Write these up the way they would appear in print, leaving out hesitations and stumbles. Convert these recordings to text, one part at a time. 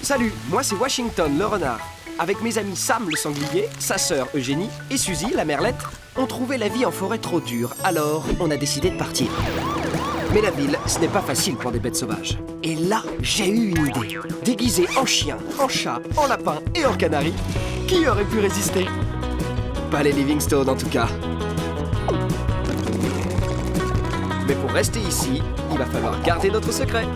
Salut, moi c'est Washington le renard. Avec mes amis Sam le sanglier, sa sœur Eugénie et Suzy la merlette, on trouvait la vie en forêt trop dure, alors on a décidé de partir. Mais la ville, ce n'est pas facile pour des bêtes sauvages. Et là, j'ai eu une idée. Déguisé en chien, en chat, en lapin et en canari, qui aurait pu résister? Pas les Livingstone en tout cas. Mais pour rester ici, il va falloir garder notre secret.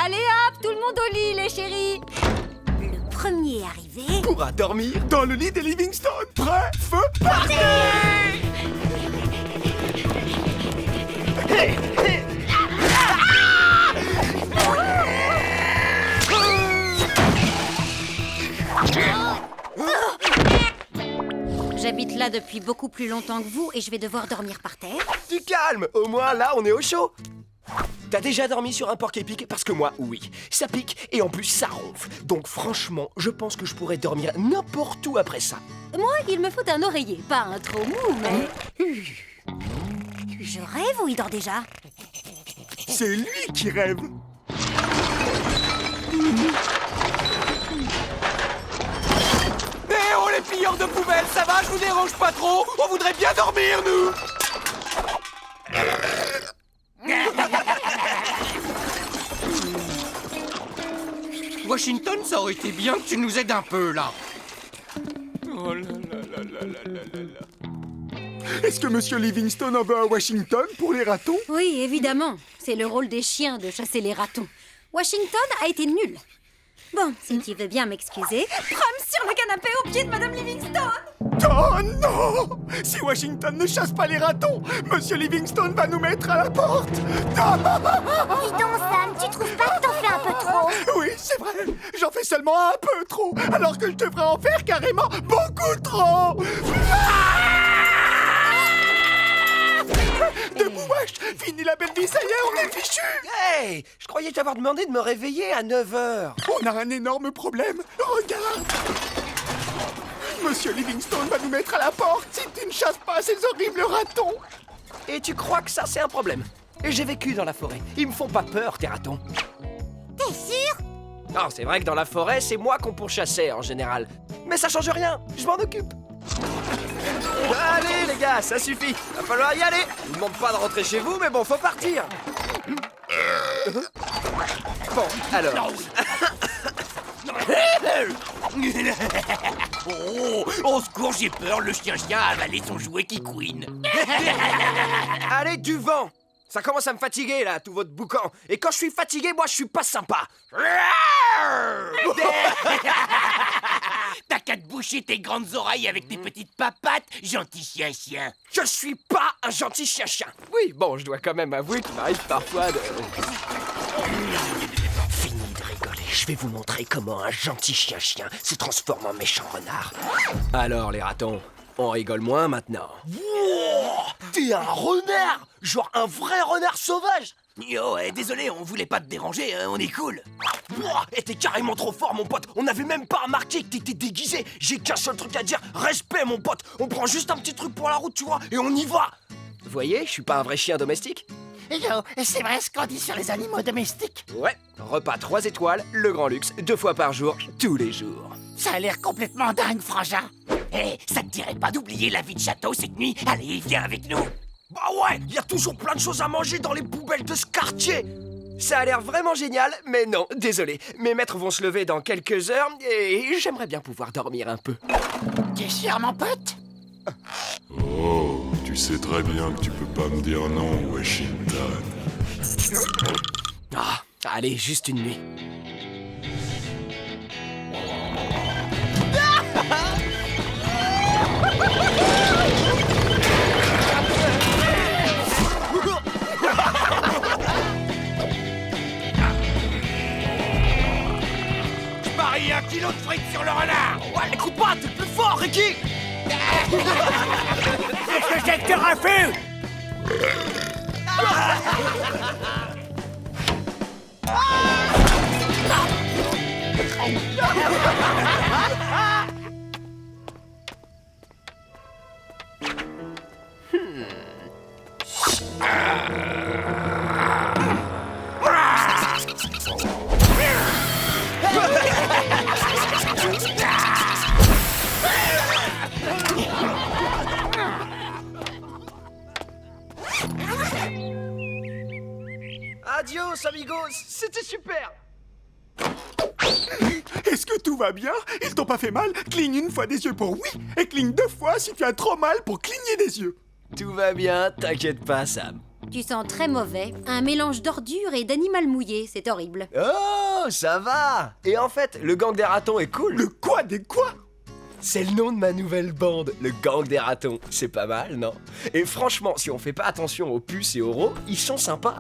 Allez hop, tout le monde au lit, les chéris. Le premier arrivé Pourra dormir dans le lit des Livingstone. Prêt, feu, parti! J'habite là depuis beaucoup plus longtemps que vous et je vais devoir dormir par terre. Du calme, au moins là on est au chaud. T'as déjà dormi sur un porc-épic? Parce que moi, oui. Ça pique et en plus ça ronfle. Donc franchement, je pense que je pourrais dormir n'importe où après ça. Moi, il me faut un oreiller, pas un trop mou, mais... Je rêve ou il dort déjà? C'est lui qui rêve. Eh oh les pilleurs de poubelles, ça va? Je vous dérange pas trop? On voudrait bien dormir, nous! Washington, ça aurait été bien que tu nous aides un peu, là. Oh là là là là là là là là. Est-ce que Monsieur Livingstone en veut à Washington pour les ratons? Oui, évidemment. C'est le rôle des chiens de chasser les ratons. Washington a été nul. Bon, si tu veux bien m'excuser... Rome sur le canapé au pied de Madame Livingstone! Oh non! Si Washington ne chasse pas les ratons, Monsieur Livingstone va nous mettre à la porte! Dis donc, Sam, tu trouves pas que t'en fais un peu trop? Oui, c'est vrai, j'en fais seulement un peu trop, alors que je devrais en faire carrément beaucoup trop! Debout, wesh! Fini la belle vie, ça y est, on est fichu! Hey! Je croyais t'avoir demandé de me réveiller à 9h. On a un énorme problème, regarde! Monsieur Livingstone va nous mettre à la porte si tu ne chasses pas ces horribles ratons! Et tu crois que ça, c'est un problème? Et j'ai vécu dans la forêt. Ils me font pas peur, tes ratons. T'es sûr? Non, c'est vrai que dans la forêt, c'est moi qu'on pourchassait en général. Mais ça change rien, je m'en occupe. Allez les gars, ça suffit. Va falloir y aller. Je vous demande pas de rentrer chez vous, mais bon, faut partir. Bon, alors. Oh, au secours, j'ai peur, le chien-chien a avalé son jouet qui couine. Allez, du vent. Ça commence à me fatiguer, là, tout votre boucan. Et quand je suis fatigué, moi, je suis pas sympa. T'as qu'à te boucher tes grandes oreilles avec tes petites papates, gentil chien-chien. Je suis pas un gentil chien-chien. Oui, bon, je dois quand même avouer qu'il m'arrive parfois de... Fini de rigoler, je vais vous montrer comment un gentil chien-chien se transforme en méchant renard. Alors, les ratons, on rigole moins maintenant. Wow, t'es un renard! Genre un vrai renard sauvage! Yo, désolé, on voulait pas te déranger, hein, on est cool. Wow, et t'es carrément trop fort, mon pote. On n'avait même pas remarqué que t'étais déguisé. J'ai qu'un seul truc à dire, respect, mon pote. On prend juste un petit truc pour la route, tu vois, et on y va. Vous voyez, je suis pas un vrai chien domestique. Yo, c'est vrai ce qu'on dit sur les animaux domestiques? Ouais, repas 3 étoiles, le grand luxe, 2 fois par jour, tous les jours. Ça a l'air complètement dingue, frangin. Ça te dirait pas d'oublier la vie de château cette nuit? Allez, viens avec nous. Bah ouais, il y a toujours plein de choses à manger dans les poubelles de ce quartier. Ça a l'air vraiment génial, mais non, désolé. Mes maîtres vont se lever dans quelques heures et j'aimerais bien pouvoir dormir un peu. T'es sûr, mon pote? Oh, tu sais très bien que tu peux pas me dire non, Washington. Ah, allez, juste une nuit. Je parie 1 kilo de frites sur le renard. Ouais, écoute pas, t'es plus fort, Ricky. Qu'est-ce que c'est que tu refus? Adios, amigos, c'était super. Est-ce que tout va bien? Ils t'ont pas fait mal? Cligne une fois des yeux pour oui, et cligne 2 fois si tu as trop mal pour cligner des yeux. Tout va bien, t'inquiète pas, Sam. Tu sens très mauvais, un mélange d'ordures et d'animal mouillé, c'est horrible. Oh, ça va. Et en fait, le gang des ratons est cool. Le quoi des quoi? C'est le nom de ma nouvelle bande, le gang des ratons. C'est pas mal, non? Et franchement, si on fait pas attention aux puces et aux rots, ils sont sympas.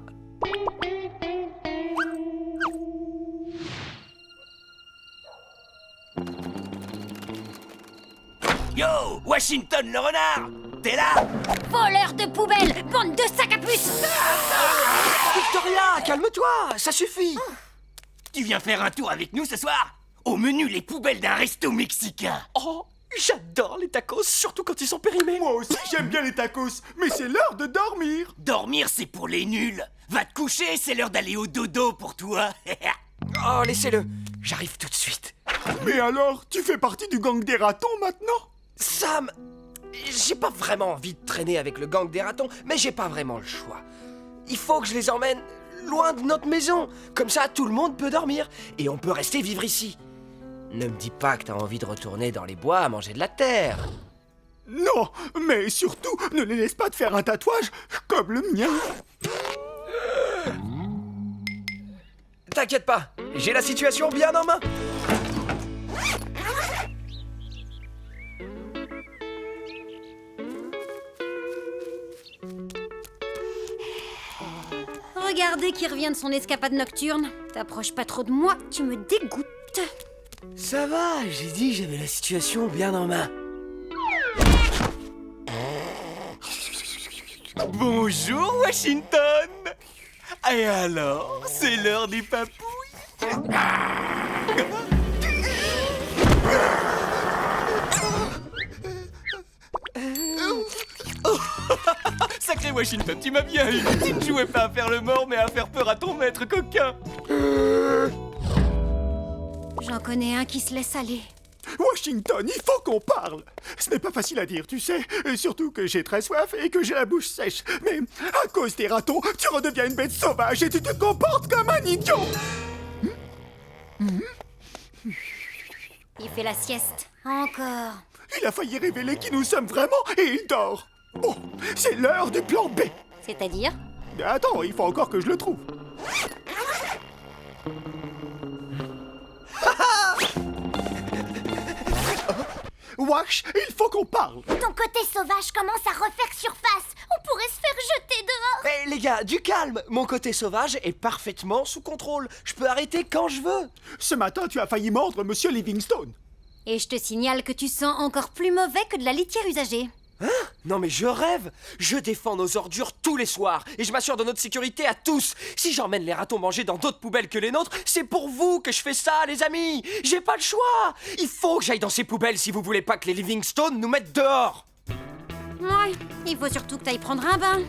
Yo, Washington le renard! T'es là? Voleur de poubelle, bande de sacs à puces! Victoria, calme-toi, ça suffit. Tu viens faire un tour avec nous ce soir? Au menu, les poubelles d'un resto mexicain. Oh, j'adore les tacos, surtout quand ils sont périmés. Moi aussi j'aime bien les tacos, mais c'est l'heure de dormir. Dormir, c'est pour les nuls. Va te coucher, c'est l'heure d'aller au dodo pour toi. Oh, laissez-le, j'arrive tout de suite. Mais alors, tu fais partie du gang des ratons maintenant? Sam, j'ai pas vraiment envie de traîner avec le gang des ratons, mais j'ai pas vraiment le choix. Il faut que je les emmène loin de notre maison. Comme ça, tout le monde peut dormir et on peut rester vivre ici. Ne me dis pas que t'as envie de retourner dans les bois à manger de la terre. Non, mais surtout, ne les laisse pas te faire un tatouage comme le mien. T'inquiète pas, j'ai la situation bien en main. Regardez qui revient de son escapade nocturne. T'approches pas trop de moi, tu me dégoûtes. Ça va, j'ai dit que j'avais la situation bien en main. Bonjour, Washington. Et alors, c'est l'heure des papouilles? Sacré Washington, tu m'as bien eu. Tu ne jouais pas à faire le mort, mais à faire peur à ton maître coquin. J'en connais un qui se laisse aller. Washington, il faut qu'on parle. Ce n'est pas facile à dire, tu sais. Surtout que j'ai très soif et que j'ai la bouche sèche. Mais à cause des ratons, tu redeviens une bête sauvage et tu te comportes comme un idiot. Il fait la sieste. Encore. Il a failli révéler qui nous sommes vraiment et il dort. Bon, c'est l'heure du plan B. C'est-à-dire? Attends, il faut encore que je le trouve. Wash, il faut qu'on parle. Ton côté sauvage commence à refaire surface. On pourrait se faire jeter dehors. Eh les gars, du calme. Mon côté sauvage est parfaitement sous contrôle. Je peux arrêter quand je veux. Ce matin, tu as failli mordre Monsieur Livingstone. Et je te signale que tu sens encore plus mauvais que de la litière usagée. Hein? Non mais je rêve. Je défends nos ordures tous les soirs et je m'assure de notre sécurité à tous. Si j'emmène les ratons manger dans d'autres poubelles que les nôtres, c'est pour vous que je fais ça, les amis. J'ai pas le choix. Il faut que j'aille dans ces poubelles si vous voulez pas que les Livingstone nous mettent dehors. Ouais, il faut surtout que t'ailles prendre un bain.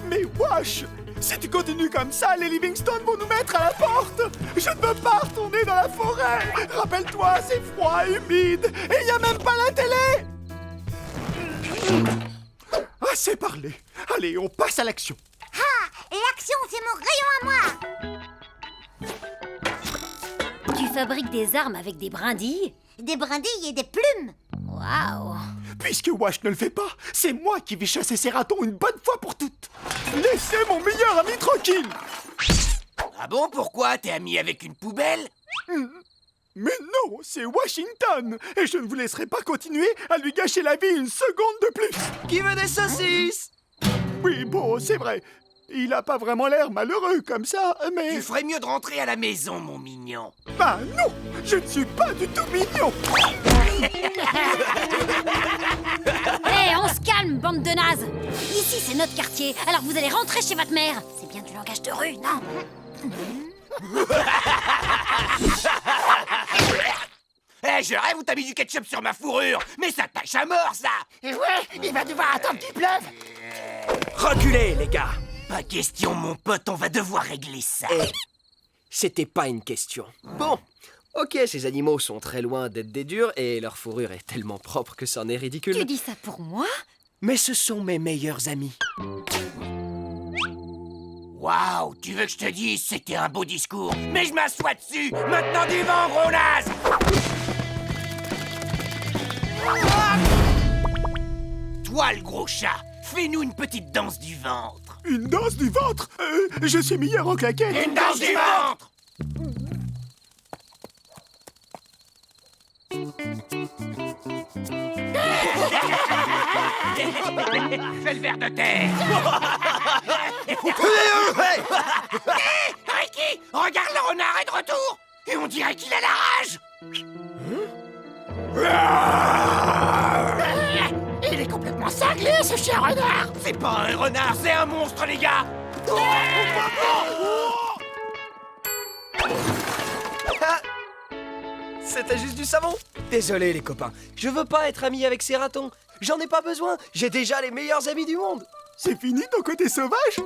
Mais Wash, si tu continues comme ça, les Livingstone vont nous mettre à la porte. Je ne veux pas retourner dans la forêt. Rappelle-toi, c'est froid, humide et il n'y a même pas la télé. Assez parlé. Allez, on passe à l'action. Ah, l'action, c'est mon rayon à moi. Tu fabriques des armes avec des brindilles? Des brindilles et des plumes. Waouh! Puisque Wash ne le fait pas, c'est moi qui vais chasser ces ratons une bonne fois pour toutes. Laissez mon meilleur ami tranquille. Ah bon, pourquoi? T'es ami avec une poubelle? Mais non, c'est Washington. Et je ne vous laisserai pas continuer à lui gâcher la vie une seconde de plus. Qui veut des saucisses? Oui, bon, c'est vrai. Il a pas vraiment l'air malheureux comme ça, mais... Tu ferais mieux de rentrer à la maison, mon mignon. Bah non, je ne suis pas du tout mignon. Hé, on se calme, bande de nazes! Ici, c'est notre quartier, alors vous allez rentrer chez votre mère. C'est bien du langage de rue, non? Eh, je rêve où t'as mis du ketchup sur ma fourrure. Mais ça tâche à mort, ça. Ouais, il va devoir attendre qu'il pleuve. Reculez, les gars. Pas question, mon pote, on va devoir régler ça. C'était pas une question. Bon, ok, ces animaux sont très loin d'être des durs et leur fourrure est tellement propre que c'en est ridicule. Tu dis ça pour moi? Mais ce sont mes meilleurs amis. Waouh, tu veux que je te dise, c'était un beau discours. Mais je m'assois dessus. Maintenant du vent, gros naze. Toi, le gros chat, fais-nous une petite danse du ventre. Une danse du ventre. Je suis meilleur en claquettes. Une danse du ventre. Fais le ver de terre. Ricky, regarde, le renard est de retour. Et on dirait qu'il a la rage. Il est complètement cinglé, ce chien renard. C'est pas un renard, c'est un monstre, les gars. C'était juste du savon. Désolé les copains, je veux pas être ami avec ces ratons. J'en ai pas besoin, j'ai déjà les meilleurs amis du monde. C'est fini ton côté sauvage?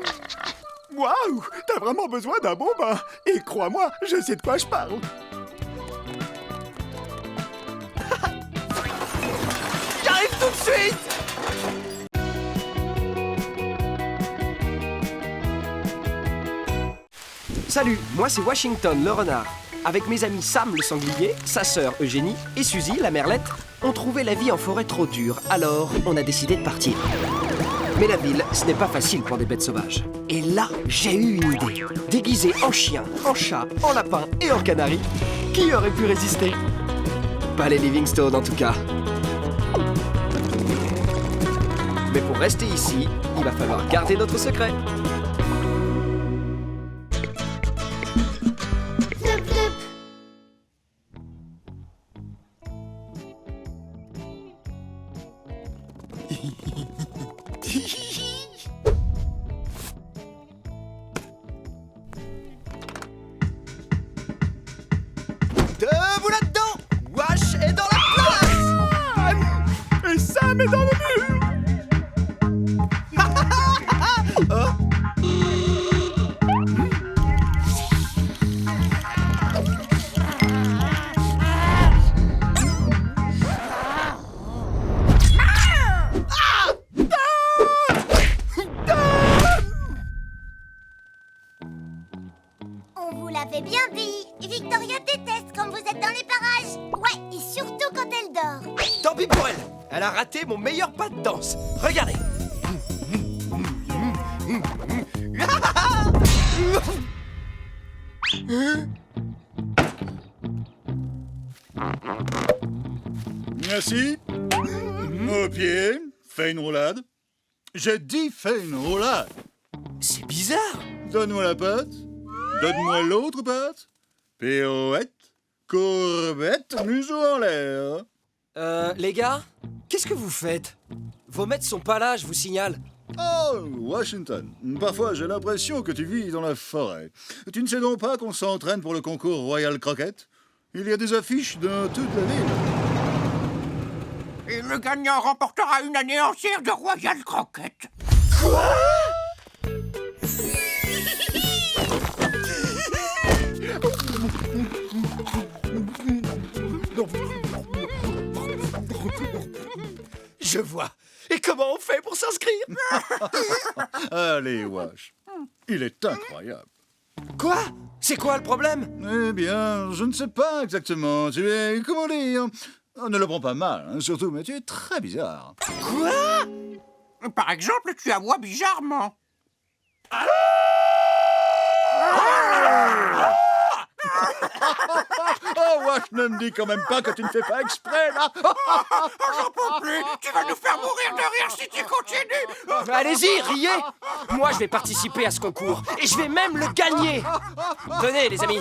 Waouh, t'as vraiment besoin d'un bon bain. Et crois-moi, je sais de quoi je parle. J'arrive tout de suite. Salut, moi c'est Washington le renard. Avec mes amis Sam le sanglier, sa sœur Eugénie et Suzy la merlette, on trouvait la vie en forêt trop dure, alors on a décidé de partir. Mais la ville, ce n'est pas facile pour des bêtes sauvages. Et là, j'ai eu une idée. Déguisé en chien, en chat, en lapin et en canari, qui aurait pu résister? Pas les Livingstone en tout cas. Mais pour rester ici, il va falloir garder notre secret. Debout là-dedans! Wash est dans la place! Et Sam est dans le mur! On vous l'avait bien dit. Victoria déteste quand vous êtes dans les parages. Ouais, et surtout quand elle dort. Tant pis pour elle. Elle a raté mon meilleur pas de danse. Regardez. Merci. Au pied, fais une roulade. J'ai dit fais une roulade. C'est bizarre. Donne-moi la patte. Donne-moi l'autre patte. Pirouette, courbette, museau en l'air. Les gars, qu'est-ce que vous faites? Vos maîtres sont pas là, je vous signale. Oh, Washington, parfois j'ai l'impression que tu vis dans la forêt. Tu ne sais donc pas qu'on s'entraîne pour le concours Royal Croquette? Il y a des affiches dans toute la ville. Et le gagnant remportera une année entière de Royal Croquette. Je vois. Et comment on fait pour s'inscrire? Allez, Wash. Il est incroyable. Quoi? C'est quoi le problème? Eh bien, je ne sais pas exactement. Tu es, comment dire, ne le prends pas mal, hein, surtout, mais tu es très bizarre. Quoi? Par exemple, tu aboies bizarrement. Oh, Wash, ne me dis quand même pas que tu ne fais pas exprès, là. J'en peux plus. Tu vas nous faire mourir de rire si tu continues. Allez-y, riez. Moi, je vais participer à ce concours. Et je vais même le gagner. Tenez, les amis.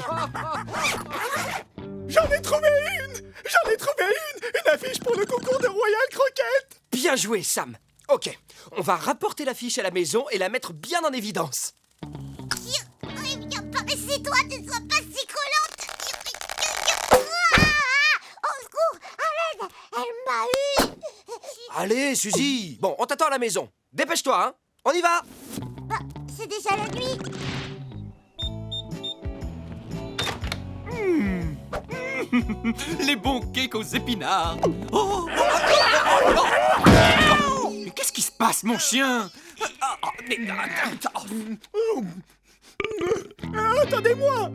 J'en ai trouvé une! J'en ai trouvé une affiche pour le concours de Royal Croquette! Bien joué, Sam. Ok, on va rapporter l'affiche à la maison et la mettre bien en évidence. Eh bien, paressez-toi, ne sois pas si collante. Au secours, à l'aide, elle m'a eu. Allez, Suzy. Bon, on t'attend à la maison. Dépêche-toi, hein. On y va. c'est déjà la nuit. Les bons cakes aux épinards. Oh, oh, mais qu'est-ce qui se passe, mon chien? Attendez-moi!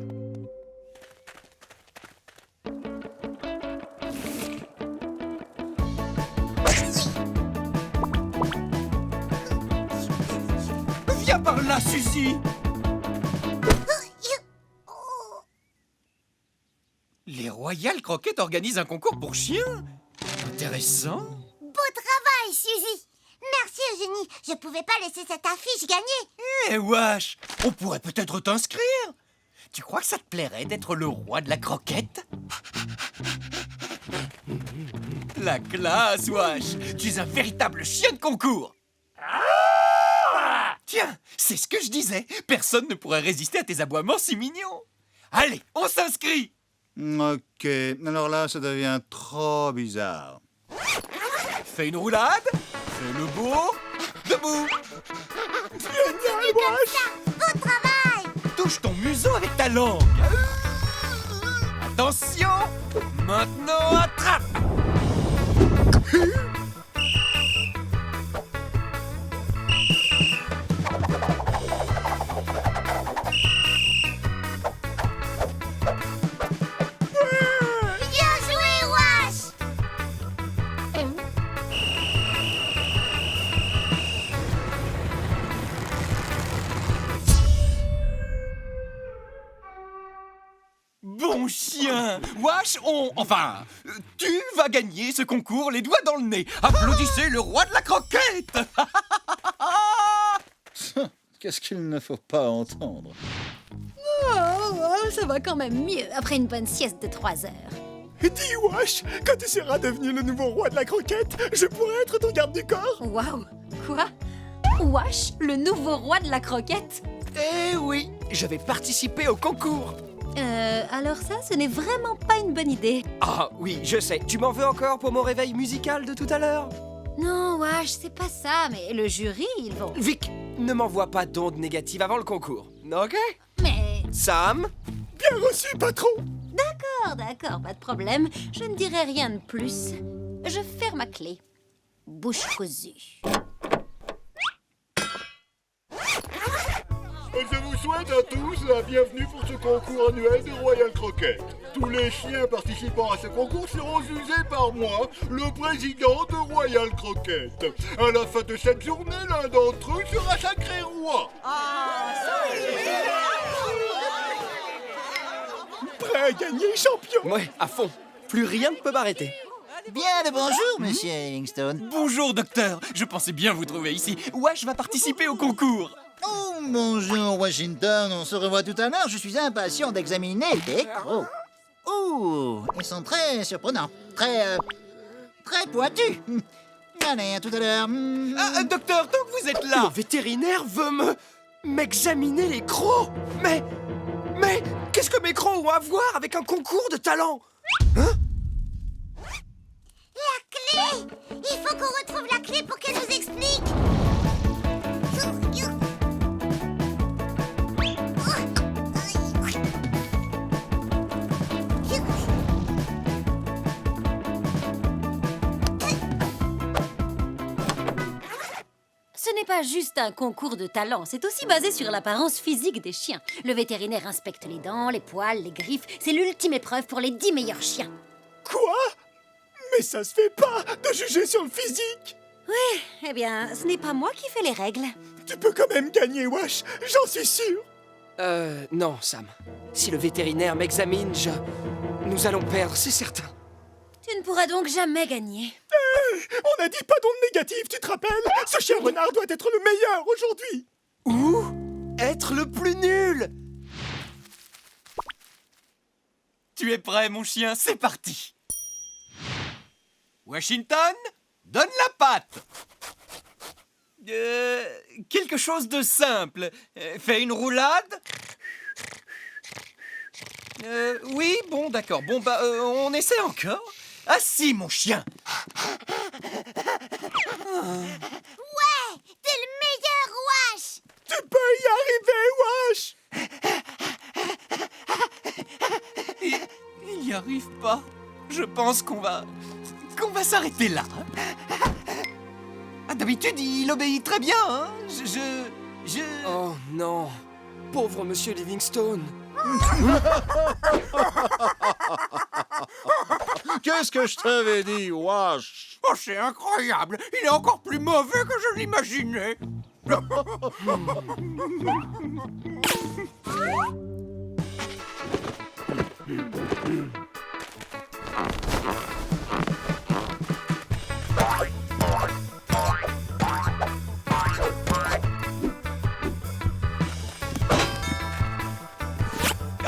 Viens par là, Suzy. Les Royal Croquettes organisent un concours pour chiens. Intéressant. Beau travail, Suzy. Merci, Eugénie. Je pouvais pas laisser cette affiche gagner. Eh wesh, on pourrait peut-être t'inscrire. Tu crois que ça te plairait d'être le roi de la croquette? La classe, wesh. Tu es un véritable chien de concours. Tiens, c'est ce que je disais. Personne ne pourrait résister à tes aboiements si mignons. Allez, on s'inscrit. Ok, alors là, ça devient trop bizarre. Fais une roulade. Fais le beau. Debout. Génial, Wash! Beau travail. Touche ton museau avec ta langue. Attention. Maintenant, attrape. Bien joué, Wash. Bon chien. Wesh, Enfin, tu vas gagner ce concours les doigts dans le nez. Applaudissez le roi de la croquette. Qu'est-ce qu'il ne faut pas entendre? Ça va quand même mieux après une bonne sieste de 3 heures. Dis, Wash, quand tu seras devenu le nouveau roi de la croquette, je pourrai être ton garde du corps. Waouh! Quoi? Wash, le nouveau roi de la croquette? Eh oui, je vais participer au concours. Alors ça, ce n'est vraiment pas une bonne idée. Ah oui, je sais. Tu m'en veux encore pour mon réveil musical de tout à l'heure? Non, Wash, c'est pas ça, mais le jury, ils vont... Vic, ne m'envoie pas d'ondes négatives avant le concours. Ok? Mais... Sam? Bien reçu, patron. D'accord, pas de problème. Je ne dirai rien de plus. Je ferme ma clé. Bouche cousue. Je vous souhaite à tous la bienvenue pour ce concours annuel de Royal Croquette. Tous les chiens participant à ce concours seront jugés par moi, le président de Royal Croquette. À la fin de cette journée, l'un d'entre eux sera sacré roi. Prêt à gagner, champion. Ouais, à fond. Plus rien ne peut m'arrêter. Bien le bonjour, monsieur Livingstone. Bonjour docteur. Je pensais bien vous trouver ici. Wesh va participer au concours. Oh, bonjour, Washington. On se revoit tout à l'heure. Je suis impatient d'examiner les crocs. Oh, ils sont très surprenants. Très pointus. Allez, à tout à l'heure. Ah, docteur, donc vous êtes Le là. vétérinaire veut m'examiner les crocs. Mais qu'est-ce que mes crocs ont à voir avec un concours de talent? Hein? La clé. Il faut qu'on retrouve la clé pour qu'elle nous explique. Ce n'est pas juste un concours de talent, c'est aussi basé sur l'apparence physique des chiens. Le vétérinaire inspecte les dents, les poils, les griffes. C'est l'ultime épreuve pour les 10 meilleurs chiens. Quoi? Mais ça se fait pas de juger sur le physique. Eh bien, ce n'est pas moi qui fais les règles. Tu peux quand même gagner, Wash, j'en suis sûr. Non, Sam. Si le vétérinaire m'examine, nous allons perdre, c'est certain. Tu ne pourras donc jamais gagner. On n'a dit pas d'ondes négatives, tu te rappelles? Ce chien renard doit être le meilleur aujourd'hui. Ou être le plus nul. Tu es prêt, mon chien? C'est parti. Washington, donne la patte. Quelque chose de simple. Fais une roulade. Oui, bon, d'accord. Bon, bah, on essaie encore. Assis, mon chien. Ouais, t'es le meilleur, Wash. Tu peux y arrive pas. Je pense qu'on va s'arrêter là. Ah, d'habitude, il obéit très bien, hein. Oh non, pauvre monsieur Livingstone. Qu'est-ce que je t'avais dit, Wash? Oh, c'est incroyable. Il est encore plus mauvais que je l'imaginais.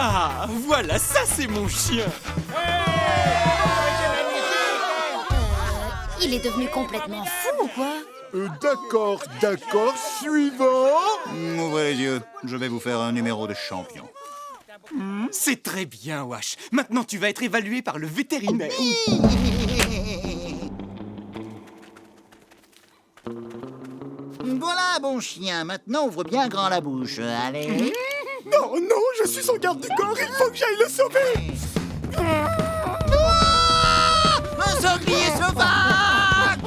Ah, voilà, ça c'est mon chien. Il est devenu complètement fou ou quoi? D'accord, suivant. Ouvrez les yeux, je vais vous faire un numéro de champion. C'est très bien, Wash. Maintenant, tu vas être évalué par le vétérinaire. Voilà, bon chien, maintenant ouvre bien grand la bouche. Allez. Non, je suis son garde du corps, il faut que j'aille le sauver. Un sanglier sauvage!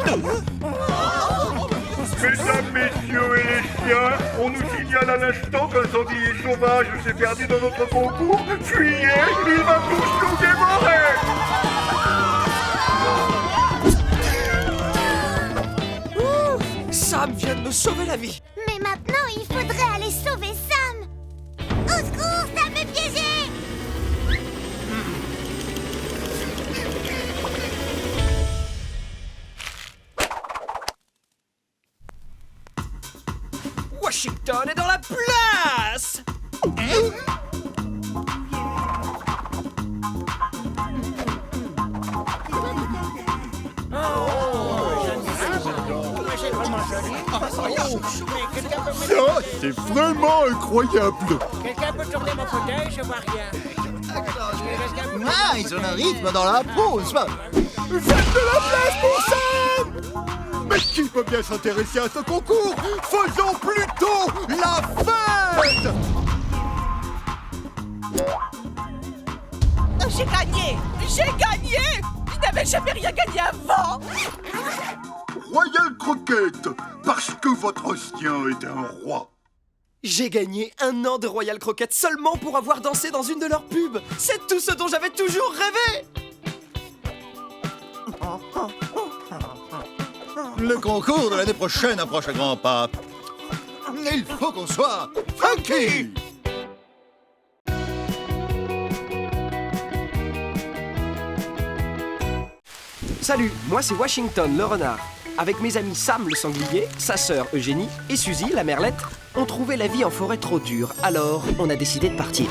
Mesdames, messieurs et les chiens, on nous signale à l'instant qu'un sanglier sauvage s'est perdu dans notre concours. Fuyez, il va tous nous dévorer. Sam vient de me sauver la vie. Mais maintenant, il faudrait aller sauver Sam. Au secours, Sam est piégé. Washington est dans la place. Ça, c'est vraiment incroyable. Quelqu'un peut tourner mon fauteuil, je vois rien. Ah, ils ont un rythme dans la peau, n'est-ce pas? Faites de la place pour Sam. Mais qui peut bien s'intéresser à ce concours? Faisons plutôt la fête. J'ai gagné! J'ai gagné! Je n'avais jamais rien gagné avant! Royal Croquette, parce que votre chien est un roi. J'ai gagné 1 an de Royal Croquette seulement pour avoir dansé dans une de leurs pubs. C'est tout ce dont j'avais toujours rêvé. Le concours de l'année prochaine approche à grands pas. Il faut qu'on soit funky! Salut, moi c'est Washington le renard. Avec mes amis Sam le sanglier, sa sœur Eugénie et Suzy la merlette, on trouvait la vie en forêt trop dure, alors on a décidé de partir.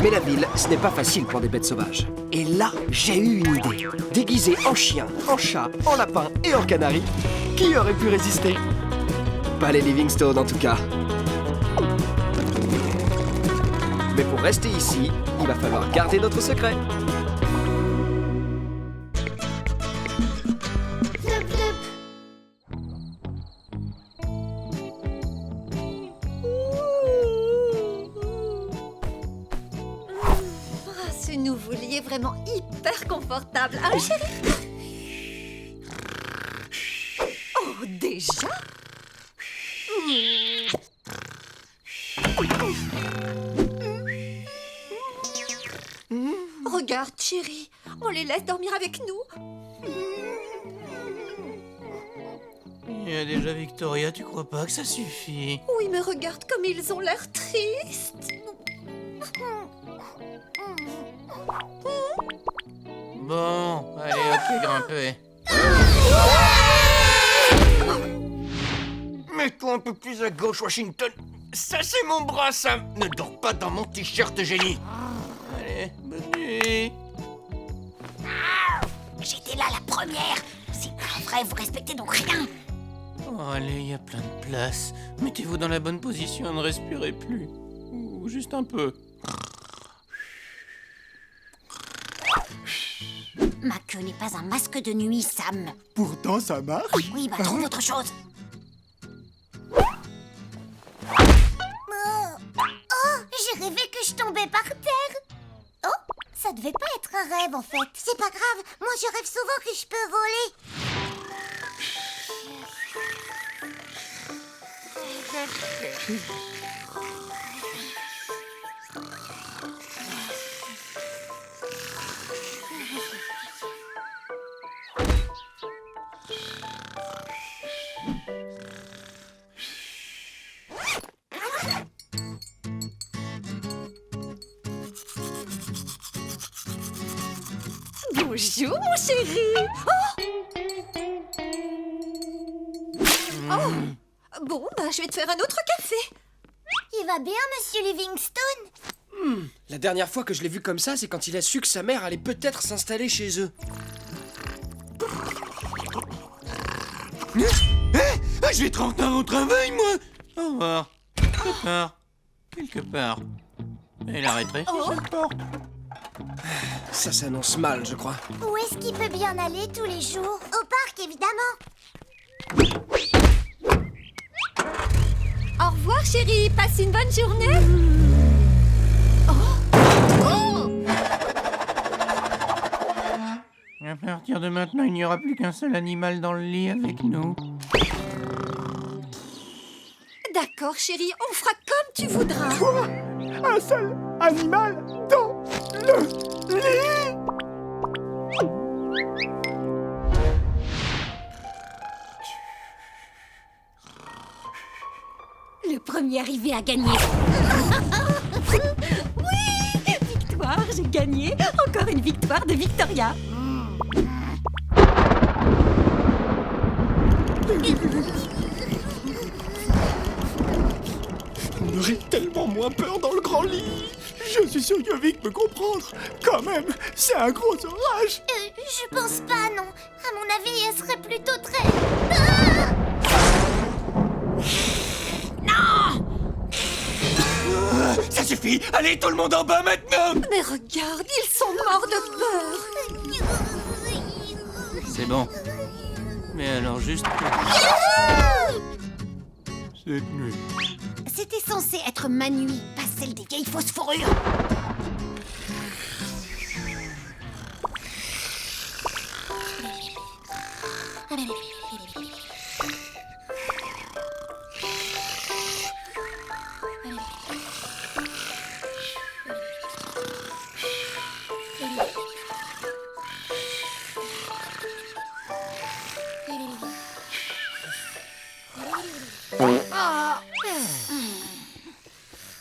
Mais la ville, ce n'est pas facile pour des bêtes sauvages. Et là, j'ai eu une idée. Déguisé en chien, en chat, en lapin et en canari, qui aurait pu résister? Pas les Livingstone en tout cas. Mais pour rester ici, il va falloir garder notre secret. Ce nouveau lit est vraiment hyper confortable, hein, chérie? Oh, déjà? Regarde, chérie, on les laisse dormir avec nous. Il y a déjà Victoria, tu crois pas que ça suffit? Oui, mais regarde comme ils ont l'air tristes. Bon, allez, ok, grimpez. Mets-toi un peu plus à gauche, Washington. Ça, c'est mon bras, Sam. Ne dors pas dans mon t-shirt, génie. Allez, bonne nuit. J'étais là la première. C'est pas vrai, vous respectez donc rien. Oh, allez, il y a plein de place. Mettez-vous dans la bonne position et ne respirez plus. Ou juste un peu. Ma queue n'est pas un masque de nuit, Sam. Pourtant, ça marche. Oui, bah trouve autre chose. Oh, j'ai rêvé que je tombais par terre. Oh, ça devait pas être un rêve en fait. C'est pas grave, moi je rêve souvent que je peux voler. Bonjour, mon chéri. Oh, bon, bah, je vais te faire un autre café. Il va bien, monsieur Livingstone? La dernière fois que je l'ai vu comme ça, c'est quand il a su que sa mère allait peut-être s'installer chez eux. Je vais être en retard au travail, moi. Au revoir. Quelque part. Et l'arrêterai. Ça s'annonce mal, je crois. Où est-ce qu'il peut bien aller tous les jours? Au parc, évidemment. Au revoir, chérie. Passe une bonne journée. À partir de maintenant, il n'y aura plus qu'un seul animal dans le lit avec nous. D'accord, chérie. On fera comme tu voudras. Quoi? Un seul animal dans le lit? Le premier arrivé a gagné. Oui, victoire, j'ai gagné. Encore une victoire de Victoria. On aurait tellement moins peur dans le grand lit. Je suis sûr que Vic peut comprendre. Quand même, c'est un gros orage. Je pense pas, non. À mon avis, elle serait plutôt très... Ça suffit. Allez, tout le monde en bas maintenant. Mais regarde, ils sont morts de peur. C'est bon. Mais alors juste... Cette nuit. C'était censé être ma nuit, pas celle des vieilles fausses fourrures.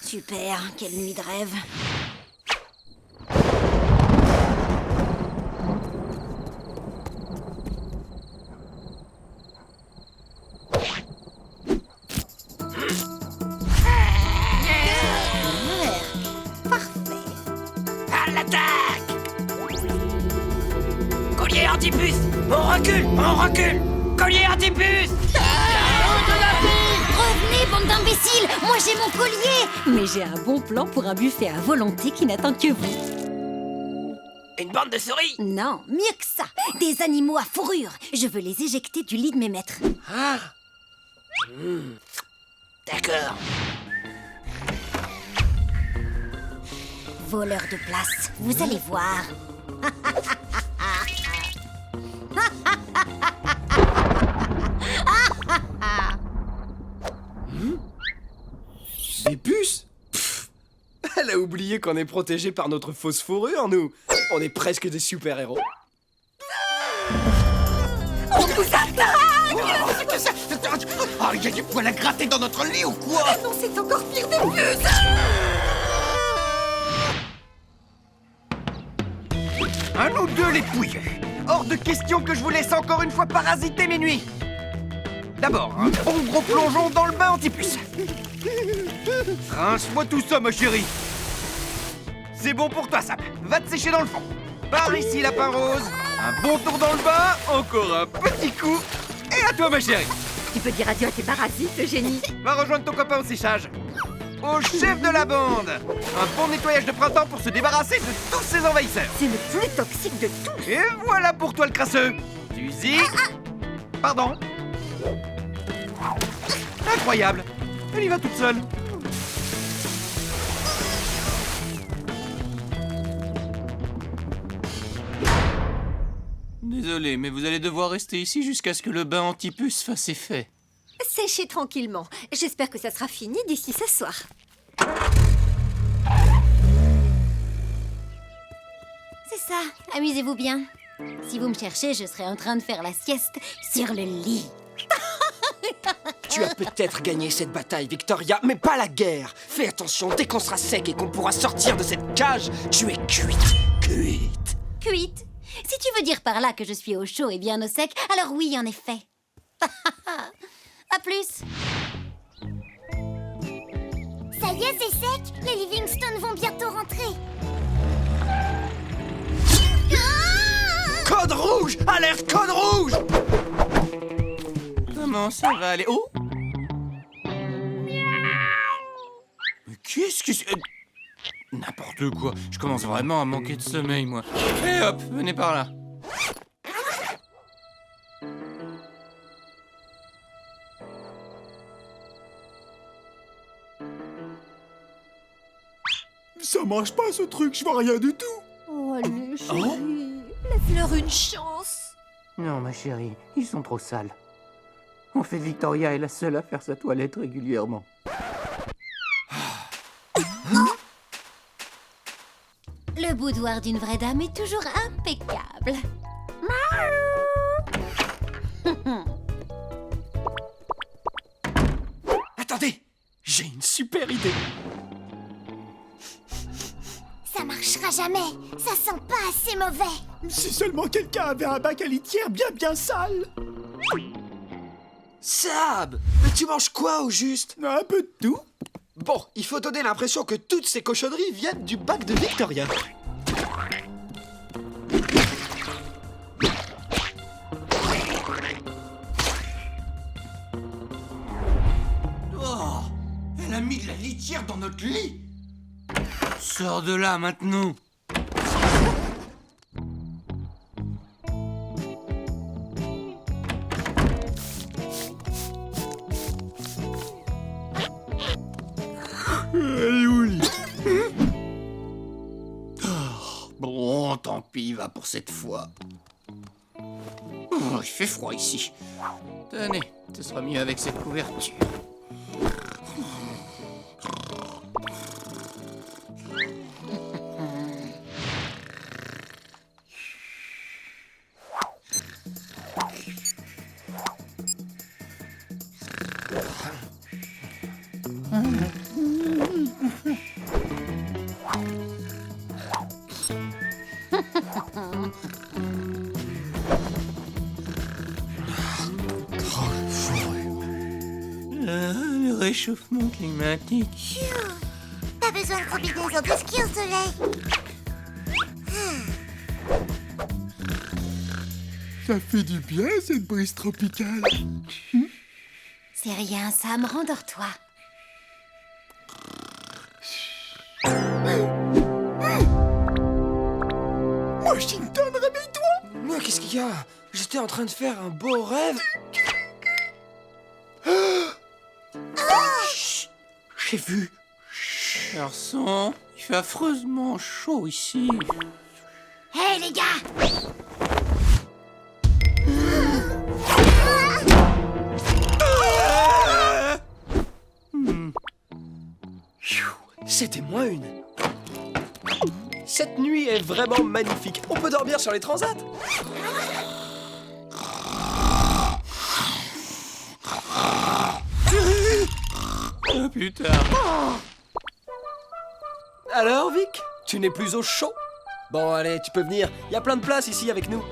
Super, quelle nuit de rêve. À l'attaque! Collier antibus! On recule! Collier antibus! Revenez, bande d'imbéciles! Moi j'ai mon collier! Mais j'ai un bon plan pour un buffet à volonté qui n'attend que vous. Une bande de souris! Non, mieux que ça! Des animaux à fourrure! Je veux les éjecter du lit de mes maîtres. Ah! D'accord. Voleur de place, vous allez voir. Des puces? Pff, elle a oublié qu'on est protégé par notre fausse fourrure, nous. On est presque des super-héros. On vous attaque! Oh, il y a du poil à gratter dans notre lit ou quoi? Non, c'est encore pire des puces! À nous deux, les pouilleux. Hors de question que je vous laisse encore une fois parasiter mes nuits. D'abord, un bon gros plongeon dans le bain anti-puce. Rince-moi tout ça, ma chérie. C'est bon pour toi, Sam. Va te sécher dans le fond. Par ici, lapin rose. Un bon tour dans le bain, encore un petit coup. Et à toi, ma chérie. Tu peux dire adieu à tes parasites, génie. Va rejoindre ton copain au séchage. Au chef de la bande. Un bon nettoyage de printemps pour se débarrasser de tous ces envahisseurs. C'est le plus toxique de tout. Et voilà pour toi le crasseux. Suzy. Pardon. Incroyable. Elle y va toute seule. Désolé, mais vous allez devoir rester ici jusqu'à ce que le bain anti-puce fasse effet. Séchez tranquillement. J'espère que ça sera fini d'ici ce soir. C'est ça, amusez-vous bien. Si vous me cherchez, je serai en train de faire la sieste sur le lit. Tu as peut-être gagné cette bataille, Victoria, mais pas la guerre. Fais attention, dès qu'on sera sec et qu'on pourra sortir de cette cage, tu es cuite. Cuite. Cuite? Si tu veux dire par là que je suis au chaud et bien au sec, alors oui, en effet. À plus. Ça y est, c'est sec. Les Livingstone vont bientôt rentrer. Code rouge! Alerte code rouge! Comment ça va aller? Oh! Mais qu'est-ce que c'est? N'importe quoi. Je commence vraiment à manquer de sommeil, moi. Et hop, venez par là. Ça marche pas ce truc, je vois rien du tout. Oh, allez, chérie. Laisse-leur une chance. Non, ma chérie, ils sont trop sales. En fait, Victoria est la seule à faire sa toilette régulièrement. Le boudoir d'une vraie dame est toujours impeccable. Attendez, j'ai une super idée. Ça marchera jamais. Ça sent pas assez mauvais. Si seulement quelqu'un avait un bac à litière bien sale. Sab, mais tu manges quoi au juste? Un peu de tout. Bon, il faut donner l'impression que toutes ces cochonneries viennent du bac de Victoria. Oh! Elle a mis de la litière dans notre lit! Sors de là maintenant! Bon, tant pis, va pour cette fois. Oh, il fait froid ici. Tenez, ce sera mieux avec cette couverture. Le réchauffement climatique. Pas besoin de combinaison de ski au soleil. Ça fait du bien cette brise tropicale. C'est rien, Sam, rendors-toi. Washington, réveille-toi! Mais qu'est-ce qu'il y a? J'étais en train de faire un beau rêve. Chut, j'ai vu. Garçon, il fait affreusement chaud ici. Hé, les gars! C'était moins une. Cette nuit est vraiment magnifique. On peut dormir sur les transats. Plus tard. Alors, Vic, tu n'es plus au chaud? Bon, allez, tu peux venir. Il y a plein de place ici avec nous.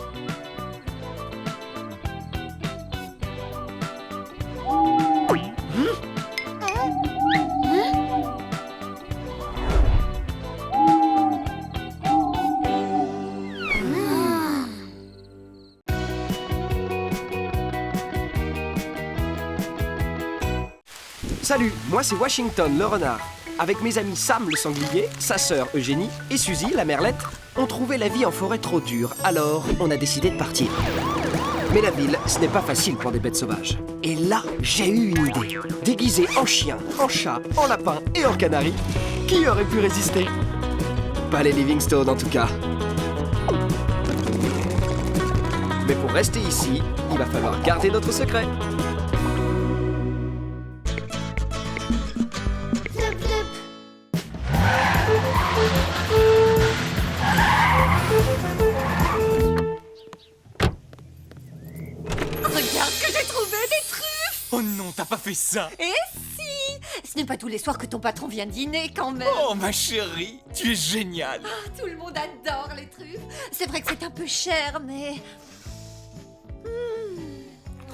Salut, moi c'est Washington le renard. Avec mes amis Sam le sanglier, sa sœur Eugénie et Suzy la merlette, on trouvait la vie en forêt trop dure, alors on a décidé de partir. Mais la ville, ce n'est pas facile pour des bêtes sauvages. Et là, j'ai eu une idée. Déguisé en chien, en chat, en lapin et en canari, qui aurait pu résister? Pas les Livingstone en tout cas. Mais pour rester ici, il va falloir garder notre secret. Regarde ce que j'ai trouvé, des truffes! Oh non, t'as pas fait ça! Et si! Ce n'est pas tous les soirs que ton patron vient dîner, quand même! Oh, ma chérie, tu es géniale! Ah, tout le monde adore les truffes! C'est vrai que c'est un peu cher, mais...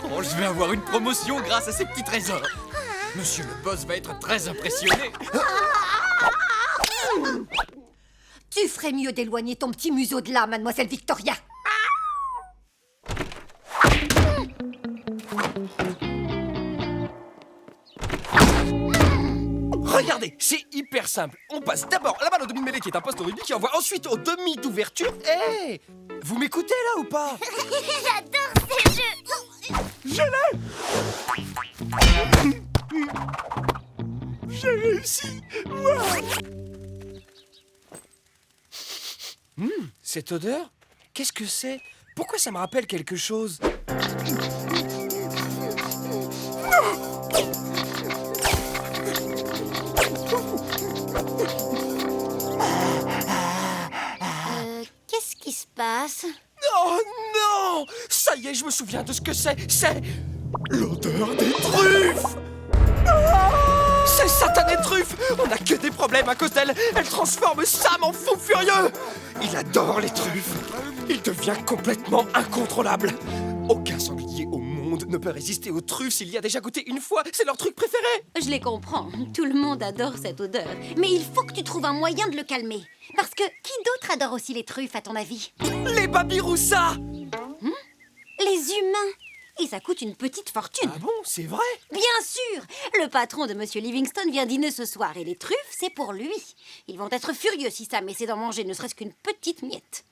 Oh, je vais avoir une promotion grâce à ces petits trésors! Monsieur le boss va être très impressionné! Tu ferais mieux d'éloigner ton petit museau de là, mademoiselle Victoria! Regardez, c'est hyper simple. On passe d'abord la balle au demi-mêlée qui est un poste Rubik qui envoie ensuite au demi d'ouverture. Hé, vous m'écoutez là ou pas? J'adore ces jeux. Je l'ai! J'ai réussi! Cette odeur? Qu'est-ce que c'est? Pourquoi ça me rappelle quelque chose? Qu'est-ce qui se passe? Oh non! Ça y est, je me souviens de ce que c'est. C'est l'odeur des truffes! Ces satanées truffes! On n'a que des problèmes à cause d'elle. Elle transforme Sam en fou furieux. Il adore les truffes. Il devient complètement incontrôlable. Aucun sanglier au monde ne peut résister aux truffes s'il y a déjà goûté une fois. C'est leur truc préféré. Je les comprends. Tout le monde adore cette odeur. Mais il faut que tu trouves un moyen de le calmer. Parce que qui d'autre adore aussi les truffes, à ton avis? Les babiroussas! Les humains. Et ça coûte une petite fortune. Ah bon, c'est vrai? Bien sûr! Le patron de Monsieur Livingstone vient dîner ce soir et les truffes, c'est pour lui. Ils vont être furieux si Sam essaie d'en manger ne serait-ce qu'une petite miette.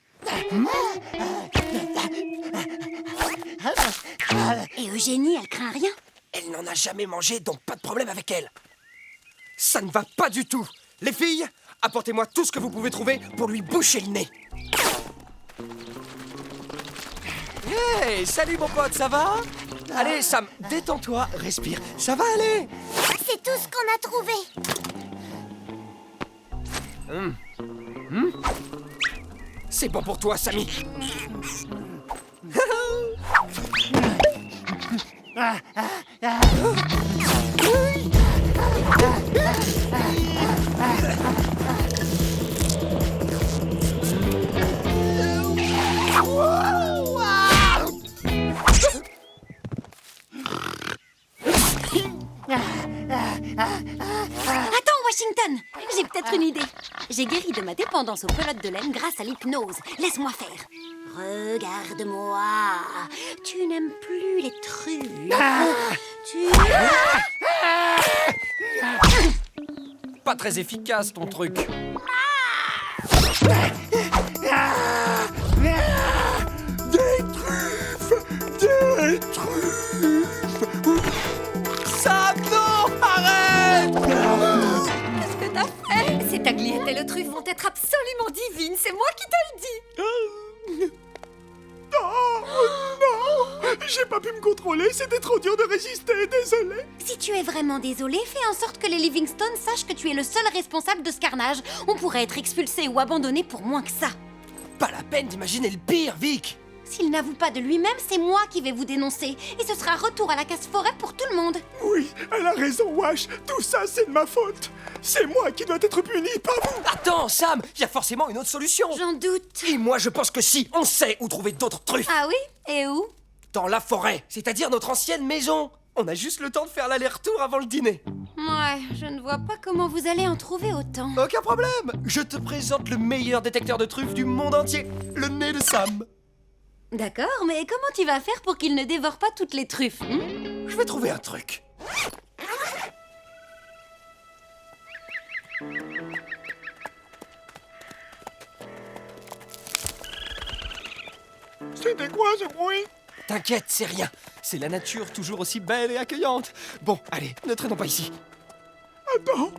Et Eugénie, elle craint rien? Elle n'en a jamais mangé, donc pas de problème avec elle. Ça ne va pas du tout. Les filles, apportez-moi tout ce que vous pouvez trouver pour lui boucher le nez. Hey, salut mon pote, ça va? Allez, Sam, détends-toi, respire. Ça va aller? C'est tout ce qu'on a trouvé. C'est bon pour toi, Sammy. Attends, Washington! J'ai peut-être une idée. J'ai guéri de ma dépendance aux pelotes de laine grâce à l'hypnose. Laisse-moi faire. Regarde-moi. Tu n'aimes plus les trucs. Pas très efficace, ton truc. Des truffes! Des truffes! Sam, non! Arrête! Qu'est-ce que t'as fait? Ces tagliatelles et le truffe vont être absolument divines, c'est moi qui te le dis! Oh non! J'ai pas pu me contrôler, c'était trop dur de résister, désolé! Si tu es vraiment désolé, fais en sorte que les Livingstone sachent que tu es le seul responsable de ce carnage. On pourrait être expulsé ou abandonné pour moins que ça. Pas la peine d'imaginer le pire, Vic! S'il n'avoue pas de lui-même, c'est moi qui vais vous dénoncer. Et ce sera retour à la casse-forêt pour tout le monde. Oui, elle a raison, Wash, tout ça c'est de ma faute! C'est moi qui dois être puni, pas vous! Attends, Sam, il y a forcément une autre solution! J'en doute. Et moi, je pense que si, on sait où trouver d'autres truffes! Ah oui? Et où? Dans la forêt, c'est-à-dire notre ancienne maison! On a juste le temps de faire l'aller-retour avant le dîner. Ouais, je ne vois pas comment vous allez en trouver autant. Aucun problème! Je te présente le meilleur détecteur de truffes du monde entier, le nez de Sam. D'accord, mais comment tu vas faire pour qu'il ne dévore pas toutes les truffes? Je vais trouver un truc. C'était quoi ce bruit? T'inquiète, c'est rien. C'est la nature toujours aussi belle et accueillante. Bon, allez, ne traînons pas ici. Attends,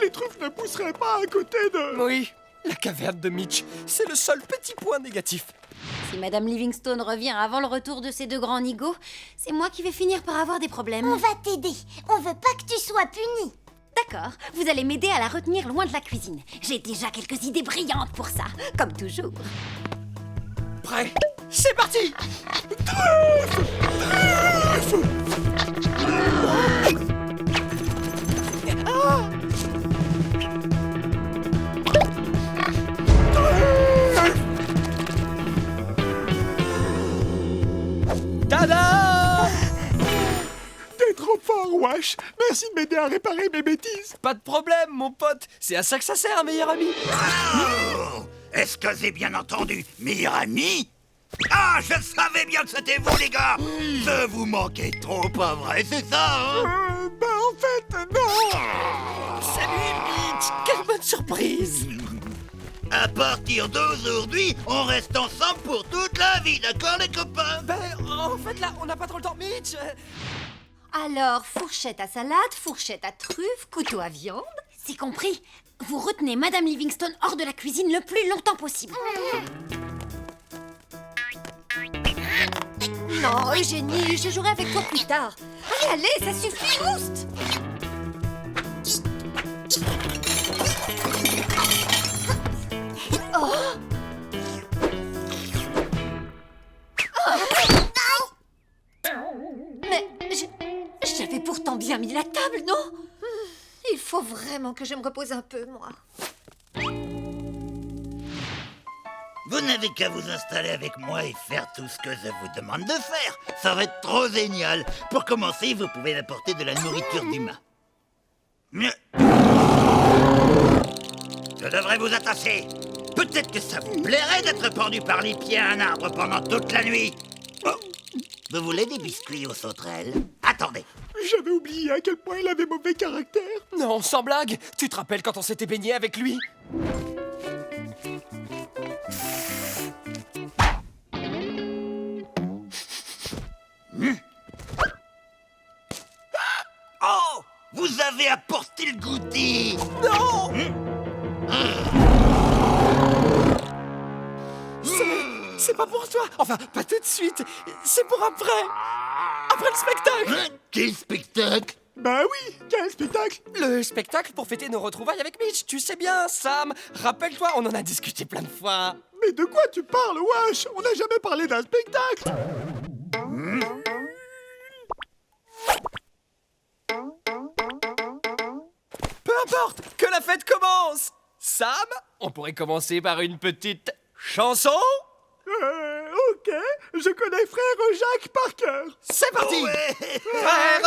les truffes ne pousseraient pas à côté de... Oui, la caverne de Mitch, c'est le seul petit point négatif. Si Madame Livingstone revient avant le retour de ces deux grands nigauds, c'est moi qui vais finir par avoir des problèmes. On va t'aider. On veut pas que tu sois puni. D'accord, vous allez m'aider à la retenir loin de la cuisine. J'ai déjà quelques idées brillantes pour ça, comme toujours. Prêt? C'est parti! Tada! T'es trop fort, Wash. Merci de m'aider à réparer mes bêtises. Pas de problème, mon pote. C'est à ça que ça sert, un meilleur ami. Oh, est-ce que j'ai bien entendu, meilleur ami? Ah, je savais bien que c'était vous, les gars. Je vous manquais trop, pas vrai, c'est ça, hein? En fait, non. Salut, Mitch. Quelle bonne surprise. À partir d'aujourd'hui, on reste ensemble pour toute la vie, d'accord, les copains? Ben, en fait, là, on n'a pas trop le temps. Mitch. Alors, fourchette à salade, fourchette à truffe, couteau à viande. C'est compris. Vous retenez Madame Livingstone hors de la cuisine le plus longtemps possible. Non, Eugénie, je jouerai avec toi plus tard. Allez, ça suffit, Oust! Oh. Mais j'avais pourtant bien mis la table, non? Il faut vraiment que je me repose un peu, moi. Vous n'avez qu'à vous installer avec moi et faire tout ce que je vous demande de faire. Ça va être trop génial. Pour commencer, vous pouvez apporter de la nourriture d'humain. Je devrais vous attacher. Peut-être que ça vous plairait d'être pendu par les pieds à un arbre pendant toute la nuit. Oh. Vous voulez des biscuits aux sauterelles? Attendez. J'avais oublié à quel point il avait mauvais caractère. Non, sans blague. Tu te rappelles quand on s'était baigné avec lui? Oh! Vous avez apporté le goûter! Non! C'est pas pour toi. Enfin, pas tout de suite. C'est pour après. Après le spectacle. Quel spectacle? Bah oui, quel spectacle? Le spectacle pour fêter nos retrouvailles avec Mitch. Tu sais bien, Sam. Rappelle-toi, on en a discuté plein de fois. Mais de quoi tu parles, Wash? On n'a jamais parlé d'un spectacle. Peu importe, que la fête commence. Sam, on pourrait commencer par une petite chanson? Ok, je connais Frère Jacques par cœur. C'est parti. Ouais. Frère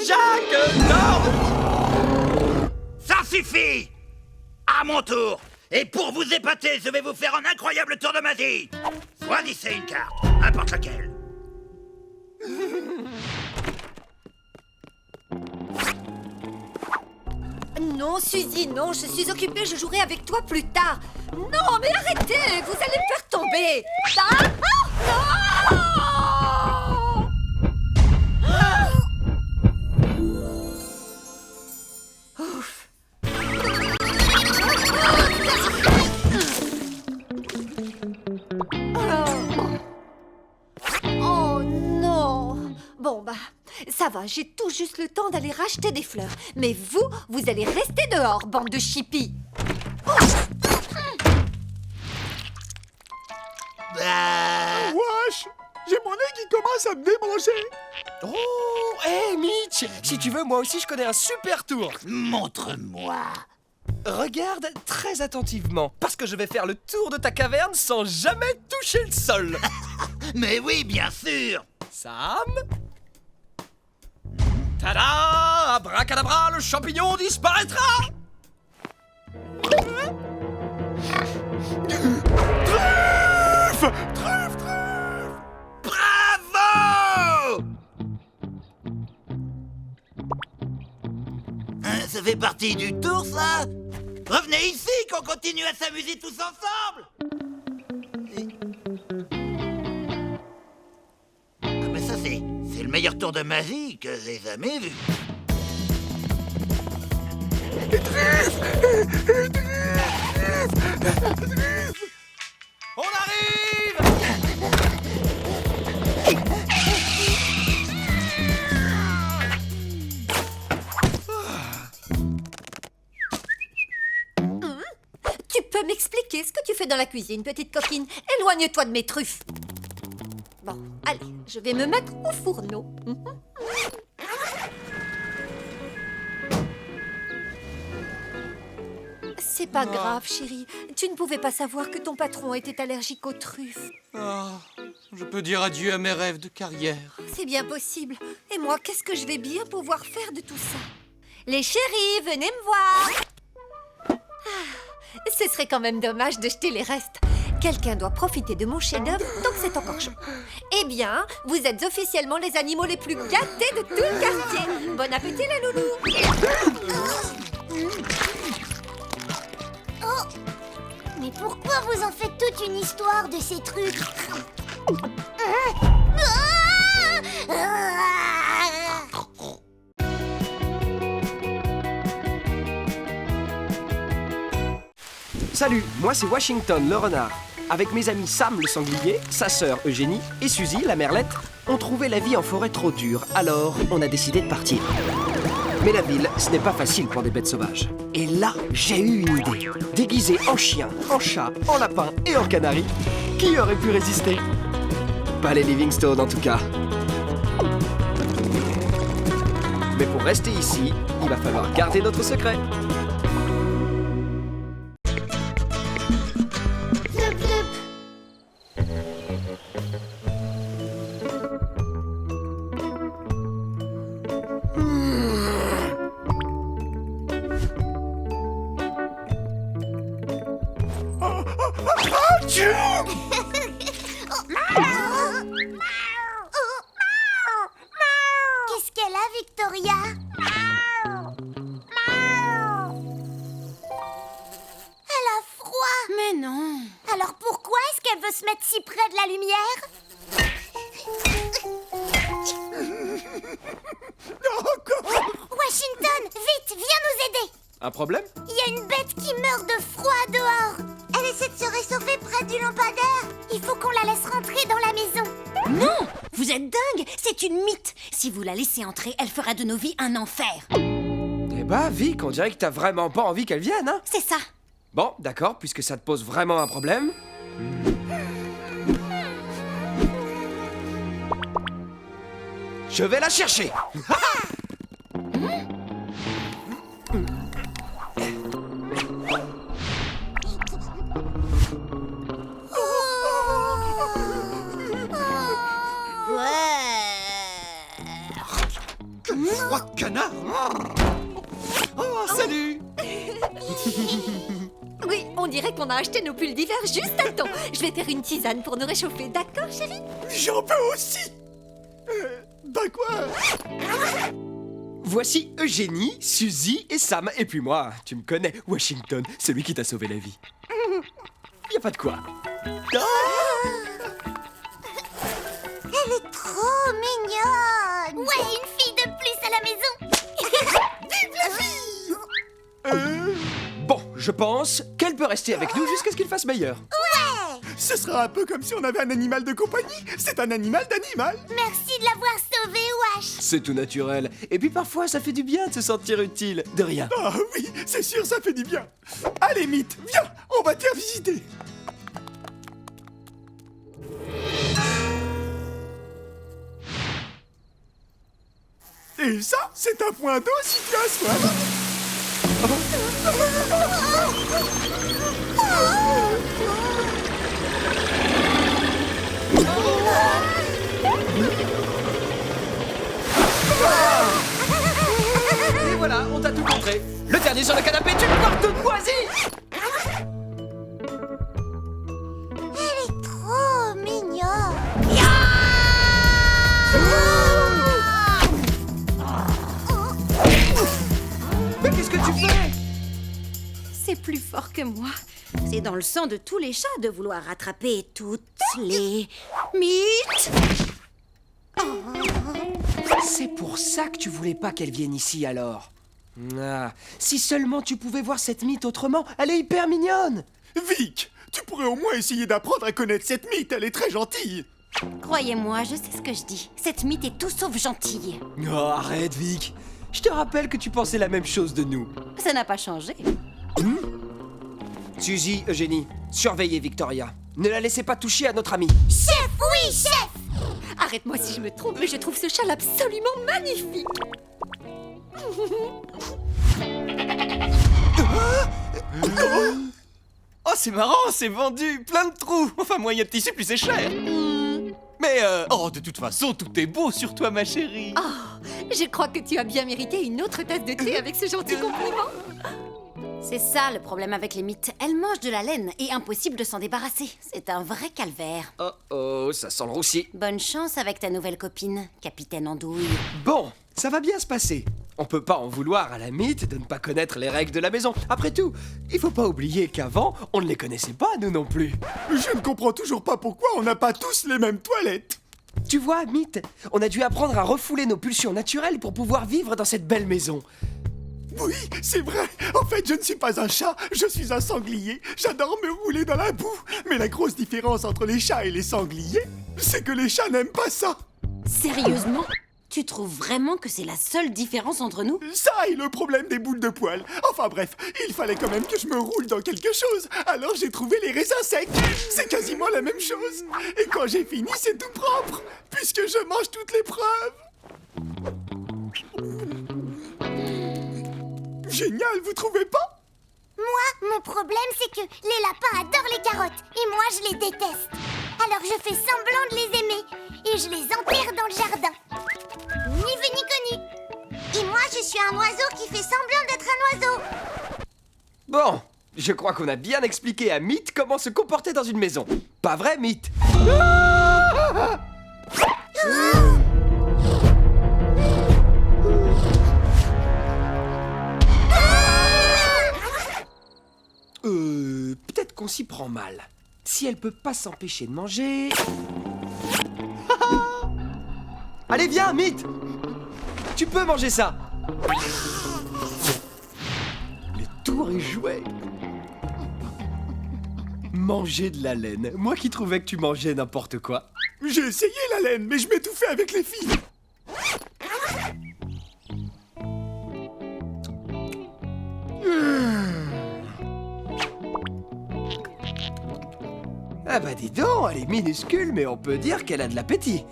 Jacques, non. Ça suffit! À mon tour! Et pour vous épater, je vais vous faire un incroyable tour de magie! Choisissez une carte, n'importe laquelle. Non, Suzy, non, je suis occupée, je jouerai avec toi plus tard. Non, mais arrêtez, vous allez me faire tomber. Ah, non! Ouf. Oh non! Bon, bah, ça va, j'ai tout juste le temps d'aller racheter des fleurs. Mais vous, vous allez rester dehors, bande de chippies. Wesh, j'ai mon nez qui commence à me démanger. Oh, hé Mitch, si tu veux, moi aussi je connais un super tour. Montre-moi. Regarde très attentivement, parce que je vais faire le tour de ta caverne sans jamais toucher le sol. Mais oui, bien sûr. Sam. Tada! Abracadabra, le champignon disparaîtra. Truffe! Bravo! Ça fait partie du tour, ça? Revenez ici, qu'on continue à s'amuser tous ensemble! Ah, mais ça, c'est le meilleur tour de magie que j'ai jamais vu. m'expliquer ce que tu fais dans la cuisine, petite coquine? Éloigne-toi de mes truffes. Bon, allez, je vais me mettre au fourneau. C'est pas grave, chérie. Tu ne pouvais pas savoir que ton patron était allergique aux truffes. Ah, je peux dire adieu à mes rêves de carrière. C'est bien possible. Et moi, qu'est-ce que je vais bien pouvoir faire de tout ça? Les chéris, venez me voir. Ah, ce serait quand même dommage de jeter les restes. Quelqu'un doit profiter de mon chef-d'œuvre tant que c'est encore chaud. Eh bien, vous êtes officiellement les animaux les plus gâtés de tout le quartier. Bon appétit, les loulous. Oh! Mais pourquoi vous en faites toute une histoire de ces trucs? Salut, moi c'est Washington le renard. Avec mes amis Sam le sanglier, sa sœur Eugénie et Suzy la merlette, on trouvait la vie en forêt trop dure, alors on a décidé de partir. Mais la ville, ce n'est pas facile pour des bêtes sauvages. Et là, j'ai eu une idée. Déguisé en chien, en chat, en lapin et en canari, qui aurait pu résister? Pas les Livingstone en tout cas. Mais pour rester ici, il va falloir garder notre secret. Qu'est-ce qu'elle a, Victoria? Elle a froid. Mais non. Alors pourquoi est-ce qu'elle veut se mettre si près de la lumière? Washington, vite, viens nous aider. Un problème? Il y a une bête qui meurt de froid dehors. Elle essaie de se réchauffer près du lampadaire. Il faut qu'on la laisse rentrer dans la maison. Non, vous êtes dingue. C'est une mythe. Si vous la laissez entrer, elle fera de nos vies un enfer. Eh bah, Vic, on dirait que t'as vraiment pas envie qu'elle vienne, hein? C'est ça. Bon, d'accord, puisque ça te pose vraiment un problème. Je vais la chercher. Froid canard. Oh, salut. Oui, on dirait qu'on a acheté nos pulls d'hiver juste à temps. Je vais faire une tisane pour nous réchauffer, d'accord, chérie? J'en peux aussi. Bah quoi? Voici Eugénie, Suzy et Sam. Et puis moi, tu me connais, Washington, celui qui t'a sauvé la vie. Y a pas de quoi. Elle est trop mignonne. Ouais, une fille de plus à la maison. Vive la fille. Bon, je pense qu'elle peut rester avec nous jusqu'à ce qu'il fasse meilleur. Ouais. Ce sera un peu comme si on avait un animal de compagnie. C'est un animal d'animal. Merci de l'avoir sauvé, Wash. C'est tout naturel. Et puis parfois, ça fait du bien de se sentir utile. De rien. Ah oui, c'est sûr, ça fait du bien. Allez, Mythe, viens, on va te faire visiter. Et ça, c'est un point d'eau si tu as soif. Et voilà, on t'a tout montré. Le dernier sur le canapé, tu me portes toute moisie. Elle est trop mignonne. Mais qu'est-ce que tu fais? C'est plus fort que moi. C'est dans le sang de tous les chats de vouloir rattraper toutes les mythes. C'est pour ça que tu voulais pas qu'elle vienne ici alors. Ah, si seulement tu pouvais voir cette mythe autrement, elle est hyper mignonne. Vic, tu pourrais au moins essayer d'apprendre à connaître cette mythe, elle est très gentille. Croyez-moi, je sais ce que je dis. Cette mythe est tout sauf gentille. Oh, arrête, Vic. Je te rappelle que tu pensais la même chose de nous. Ça n'a pas changé. Suzy, Eugénie, surveillez Victoria. Ne la laissez pas toucher à notre ami. Chef, oui, chef! Arrête-moi si je me trompe, mais je trouve ce châle absolument magnifique. Oh, c'est marrant, c'est vendu, plein de trous. Enfin, moyen de tissu, plus c'est cher. Mais, de toute façon, tout est beau sur toi, ma chérie. Oh, je crois que tu as bien mérité une autre tasse de thé avec ce gentil compliment. C'est ça le problème avec les mythes. Elles mangent de la laine et impossible de s'en débarrasser. C'est un vrai calvaire. Oh oh, ça sent le roussi. Bonne chance avec ta nouvelle copine, Capitaine Andouille. Bon, ça va bien se passer. On peut pas en vouloir à la mythe de ne pas connaître les règles de la maison. Après tout, il faut pas oublier qu'avant, on ne les connaissait pas, nous non plus. Je ne comprends toujours pas pourquoi on n'a pas tous les mêmes toilettes. Tu vois, Mythe, on a dû apprendre à refouler nos pulsions naturelles pour pouvoir vivre dans cette belle maison. Oui, c'est vrai. En fait, je ne suis pas un chat, je suis un sanglier. J'adore me rouler dans la boue. Mais la grosse différence entre les chats et les sangliers, c'est que les chats n'aiment pas ça. Sérieusement? Tu trouves vraiment que c'est la seule différence entre nous? Ça et le problème des boules de poils. Enfin bref, il fallait quand même que je me roule dans quelque chose. Alors j'ai trouvé les raisins secs. C'est quasiment la même chose. Et quand j'ai fini, c'est tout propre, puisque je mange toutes les preuves. Génial, vous trouvez pas? Moi, mon problème, c'est que les lapins adorent les carottes, et moi, je les déteste. Alors je fais semblant de les aimer, et je les enterre dans le jardin. Ni vu ni connu. Et moi, je suis un oiseau qui fait semblant d'être un oiseau. Bon, je crois qu'on a bien expliqué à Mythe comment se comporter dans une maison. Pas vrai, Mythe? Peut-être qu'on s'y prend mal. Si elle peut pas s'empêcher de manger... Allez, viens, Mythe! Tu peux manger ça! Le tour est joué! Manger de la laine. Moi qui trouvais que tu mangeais n'importe quoi. J'ai essayé la laine, mais je m'étouffais avec les filles. Ah bah dis donc, elle est minuscule, mais on peut dire qu'elle a de l'appétit.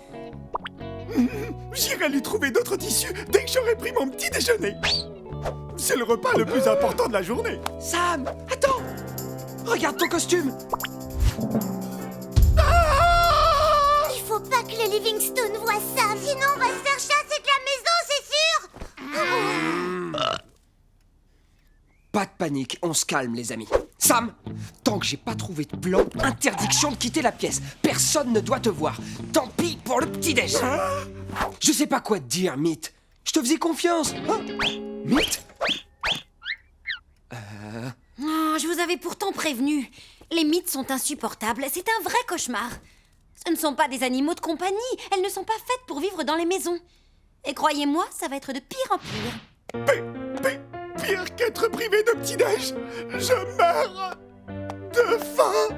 J'irai lui trouver d'autres tissus dès que j'aurai pris mon petit déjeuner. C'est le repas le plus important de la journée. Sam, attends! Regarde ton costume! Il faut pas que les Livingstone voient ça, sinon on va se faire chasser de la maison, c'est sûr. Pas de panique, on se calme les amis. Sam, tant que j'ai pas trouvé de plan, interdiction de quitter la pièce. Personne ne doit te voir. Tant pis pour le petit-déj. Je sais pas quoi te dire, Mythe. Je te faisais confiance. Hein? Mythe? Oh, je vous avais pourtant prévenu. Les mythes sont insupportables. C'est un vrai cauchemar. Ce ne sont pas des animaux de compagnie. Elles ne sont pas faites pour vivre dans les maisons. Et croyez-moi, ça va être de pire en pire. Pire qu'être privé de petit-déj. Je meurs de faim.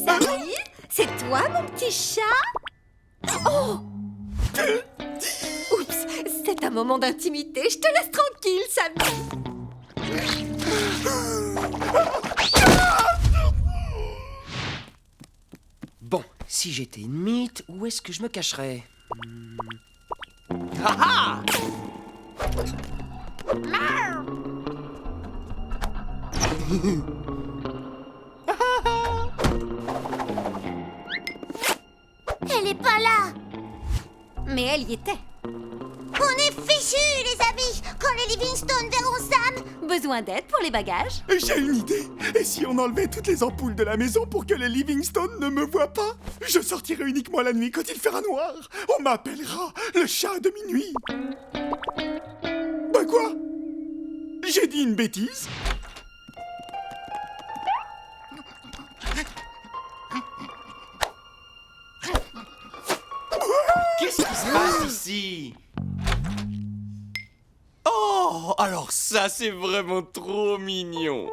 Samy, c'est toi, mon petit chat? Oh! Oups, c'est un moment d'intimité. Je te laisse tranquille, Samy. Bon, si j'étais une mythe, où est-ce que je me cacherais? Ha ha! Elle est pas là. Mais elle y était. On est fichus, les amis, quand les Livingstone verront Sam. Besoin d'aide pour les bagages? J'ai une idée. Et si on enlevait toutes les ampoules de la maison pour que les Livingstone ne me voient pas? Je sortirai uniquement la nuit quand il fera noir. On m'appellera le chat de minuit. Bah quoi? J'ai dit une bêtise? Qu'est-ce qui se passe ici? Oh, alors ça, c'est vraiment trop mignon.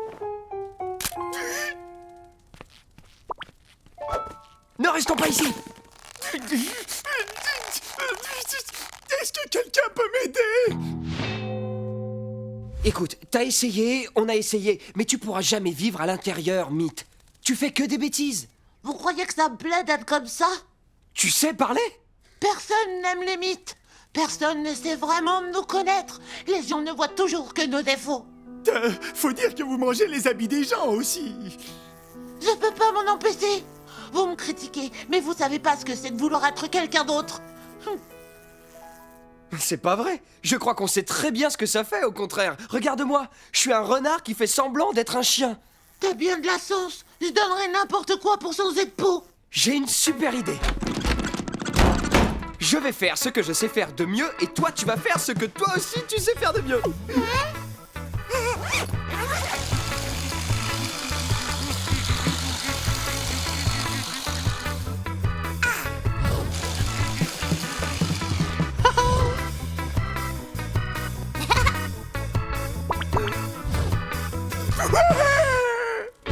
Ne restons pas ici! Est-ce que quelqu'un peut m'aider? Écoute, t'as essayé, on a essayé, mais tu pourras jamais vivre à l'intérieur, Mythe. Tu fais que des bêtises. Vous croyez que ça me plaît d'être comme ça? Tu sais parler? Personne n'aime les mythes. Personne ne sait vraiment nous connaître. Les gens ne voient toujours que nos défauts. Faut dire que vous mangez les habits des gens aussi. Je peux pas m'en empêcher. Vous me critiquez, mais vous savez pas ce que c'est de vouloir être quelqu'un d'autre. C'est pas vrai. Je crois qu'on sait très bien ce que ça fait, au contraire. Regarde-moi, je suis un renard qui fait semblant d'être un chien. T'as bien de la sauce. Je donnerais n'importe quoi pour changer de peau. J'ai une super idée. Je vais faire ce que je sais faire de mieux et toi, tu vas faire ce que toi aussi tu sais faire de mieux.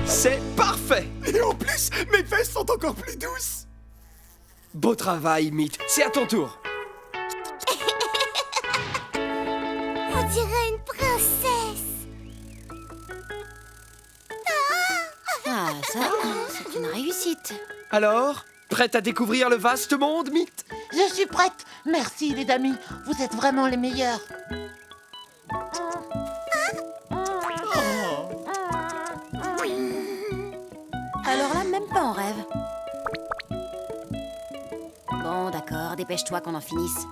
C'est parfait! Et en plus, mes fesses sont encore plus douces. Beau travail, Mythe. C'est à ton tour. On dirait une princesse. Ah, ça, c'est une réussite. Alors, prête à découvrir le vaste monde, Mythe? Je suis prête. Merci, les amis. Vous êtes vraiment les meilleurs. Alors là, même pas en rêve. Bon, d'accord, dépêche-toi qu'on en finisse.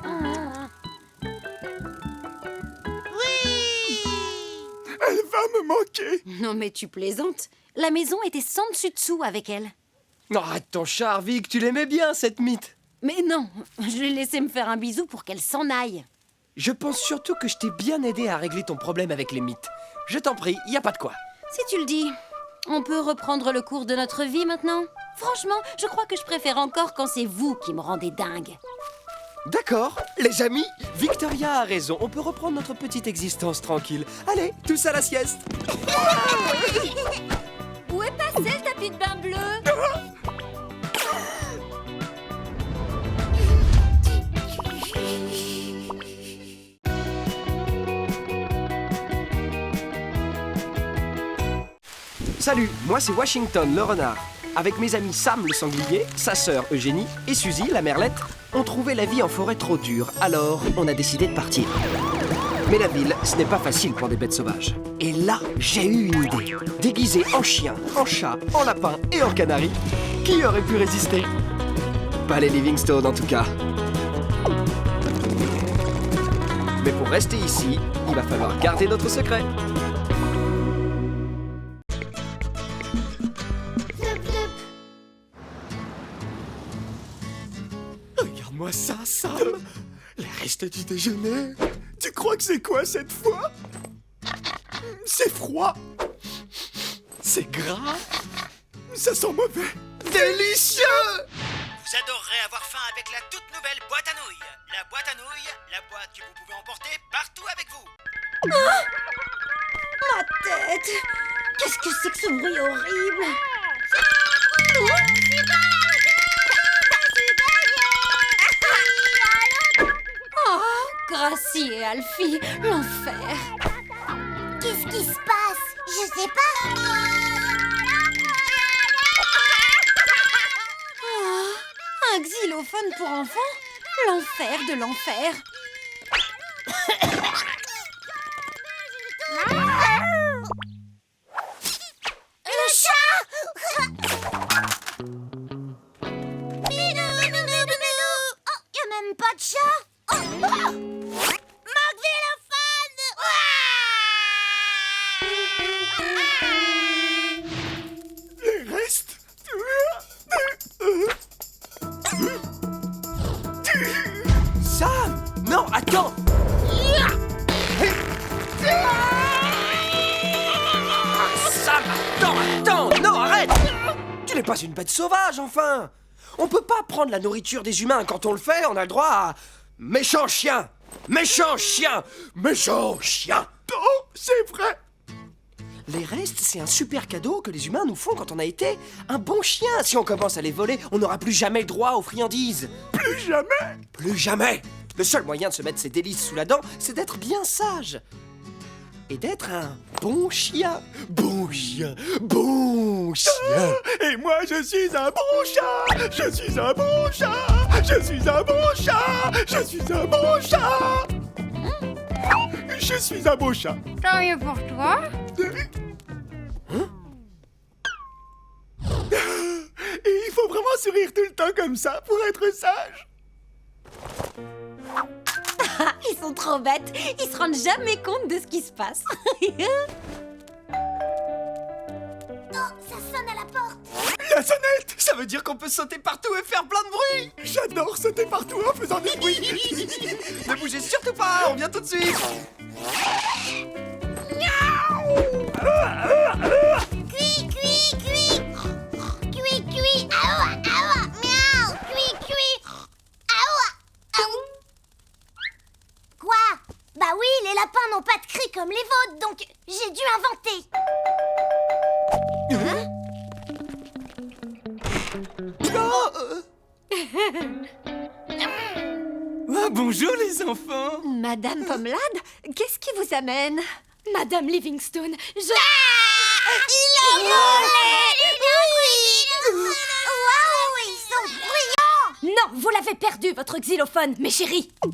Elle va me manquer. Non mais tu plaisantes. La maison était sans dessus-dessous avec elle. Arrête ton char, Vic, tu l'aimais bien, cette Mythe. Mais non, je l'ai laissé me faire un bisou pour qu'elle s'en aille. Je pense surtout que je t'ai bien aidé à régler ton problème avec les mythes. Je t'en prie, y a pas de quoi. Si tu le dis, on peut reprendre le cours de notre vie maintenant? Franchement, je crois que je préfère encore quand c'est vous qui me rendez dingue. D'accord, les amis, Victoria a raison. On peut reprendre notre petite existence tranquille. Allez, tous à la sieste. Où est passé le tapis de bain bleu? Salut, moi c'est Washington le renard. Avec mes amis Sam le sanglier, sa sœur Eugénie et Suzy la merlette, on trouvait la vie en forêt trop dure, alors on a décidé de partir. Mais la ville, ce n'est pas facile pour des bêtes sauvages. Et là, j'ai eu une idée. Déguisé en chien, en chat, en lapin et en canari, qui aurait pu résister? Pas les Livingstone en tout cas. Mais pour rester ici, il va falloir garder notre secret. Regarde-moi ça, Sam. Les restes du déjeuner. Tu crois que c'est quoi cette fois? C'est froid. C'est gras. Ça sent mauvais. Délicieux! Vous adorerez avoir faim avec la toute nouvelle boîte à nouilles. La boîte à nouilles, la boîte que vous pouvez emporter partout avec vous. Ah! Ma tête! Qu'est-ce que c'est que ce bruit horrible? Oh, Gracie et Alfie, l'enfer! Qu'est-ce qui se passe? Je sais pas. Oh, un xylophone pour enfants? L'enfer de l'enfer! Le chat! Oh, y a même pas de chat! Oh, oh! Marc Xylophone! Les restes. Sam! Non, attends! Sam, attends! Non, arrête! Tu n'es pas une bête sauvage, enfin! On peut pas prendre la nourriture des humains quand on le fait, on a le droit à... Méchant chien! Méchant chien! Méchant chien! Oh, c'est vrai! Les restes, c'est un super cadeau que les humains nous font quand on a été un bon chien. Si on commence à les voler, on n'aura plus jamais droit aux friandises. Plus jamais! Plus jamais! Le seul moyen de se mettre ses délices sous la dent, c'est d'être bien sage. Et d'être un bon chien. Bon chien, bon chien. Et moi, je suis un bon chat. Je suis un bon chat. Je suis un bon chat. Je suis un bon chat. Je suis un beau chat. Tant mieux pour toi. Et il faut vraiment sourire tout le temps comme ça pour être sage. Ils sont trop bêtes. Ils se rendent jamais compte de ce qui se passe. Oh, ça sonne à la porte. La sonnette, Ça veut dire qu'on peut sauter partout et faire plein de bruit. j'adore sauter partout en faisant des bruits. Ne bougez surtout pas, on vient tout de suite. Cui, cui, cui. Cui, cui. Aoua, aoua. Miaou. Cui, cui. Aoua, aou. Quoi? Bah oui, les lapins n'ont pas de cris comme les vôtres, donc j'ai dû inventer. Ah, bonjour les enfants. Madame Pomelade, qu'est-ce qui vous amène? Madame Livingstone, je... Il a volé! Waouh, ils sont bruyants! Non, vous l'avez perdu, votre xylophone, mes chéris. On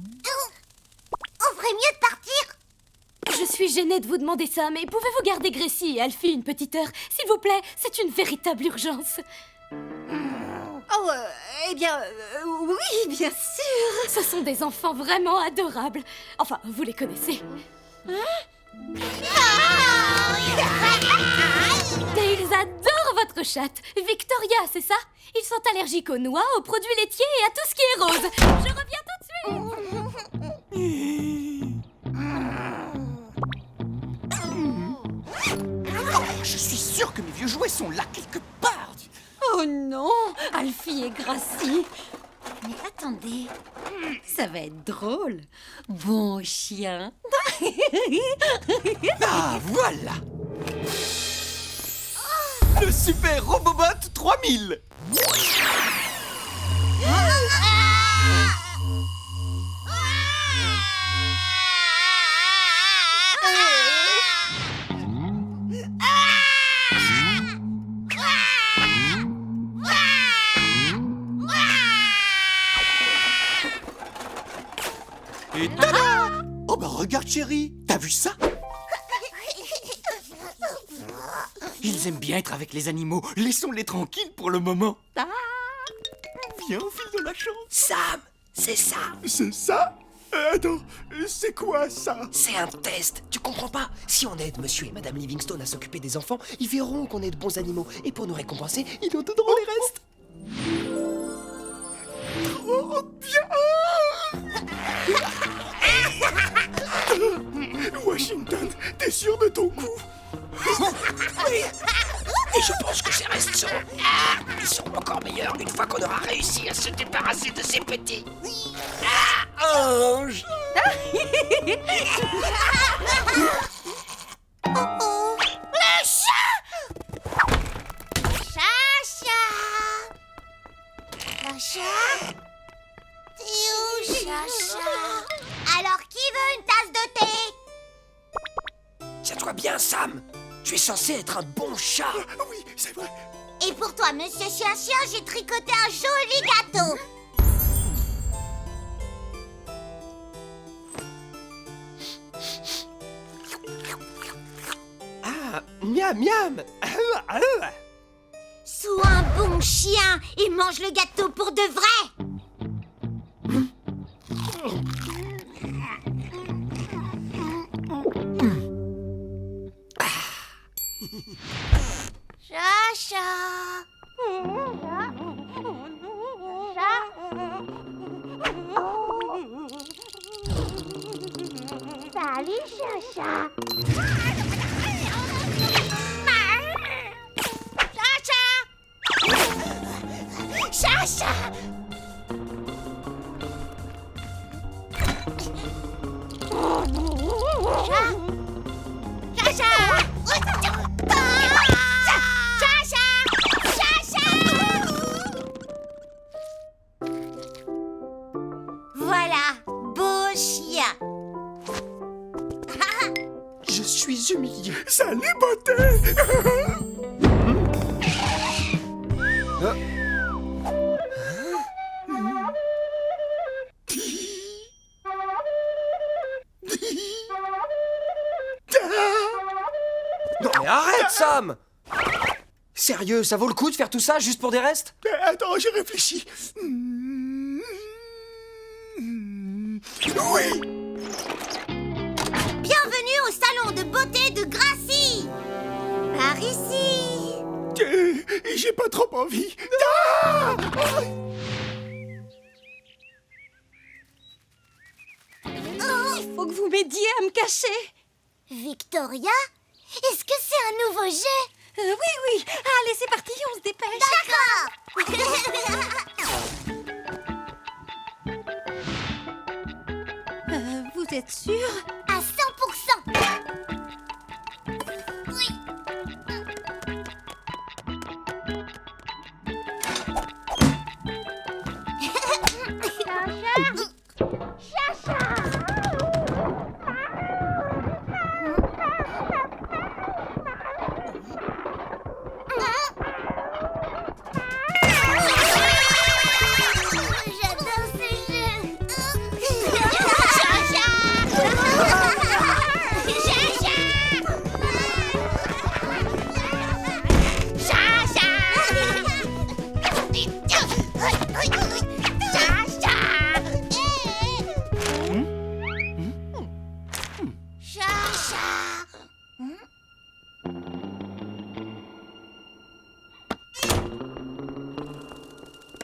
ferait mieux de partir. Je suis gênée de vous demander ça, mais pouvez-vous garder Gracie et Alfie une petite heure? S'il vous plaît, c'est une véritable urgence. Oh, eh bien, oui, bien sûr. Ce sont des enfants vraiment adorables. Enfin, vous les connaissez. Et ils adorent votre chatte. Victoria, c'est ça? Ils sont allergiques aux noix, aux produits laitiers et à tout ce qui est rose. Je reviens tout de suite. Je suis sûr que mes vieux jouets sont là quelque part. Oh non, Alfie et Gracie. Mais attendez, ça va être drôle. Bon chien. Ah, voilà. Le super Robobot 3000. Et tada! Oh bah regarde chérie, t'as vu ça? Ils aiment bien être avec les animaux, laissons-les tranquilles pour le moment. Viens au fil de la chance. Sam, c'est ça. C'est ça? Attends, c'est quoi ça? C'est un test, tu comprends pas? Si on aide monsieur et madame Livingstone à s'occuper des enfants, ils verront qu'on est de bons animaux. Et pour nous récompenser, ils nous donneront les restes. Oh, bien! Washington, t'es sûr de ton coup? Oui. Et je pense que ces restes seront... ils seront encore meilleurs une fois qu'on aura réussi à se débarrasser de ces petits... anges. Le chat! Chacha! Chacha? T'es où, Chacha? Alors, qui veut une tasse de thé? Tiens-toi bien, Sam. Tu es censé être un bon chat. Oui, c'est vrai. Et pour toi, monsieur Chien-Chien, j'ai tricoté un joli gâteau. Ah, miam miam. Sois un bon chien et mange le gâteau pour de vrai. Chacha. Salut, Chacha. Chacha. Chacha. Voilà, suis humilié. Salut, beauté. Non mais arrête, Sam! Sérieux, ça vaut le coup de faire tout ça juste pour des restes? Attends, j'ai réfléchi. Oui. Bienvenue au salon de beauté de Gracie. Par ici. J'ai pas trop envie. Il faut que vous m'aidiez à me cacher. Victoria, est-ce que c'est un nouveau jet? Oui. Allez, c'est parti, on se dépêche. D'accord. Vous êtes sûr? À 100%. Oui. J'adore ce jeu.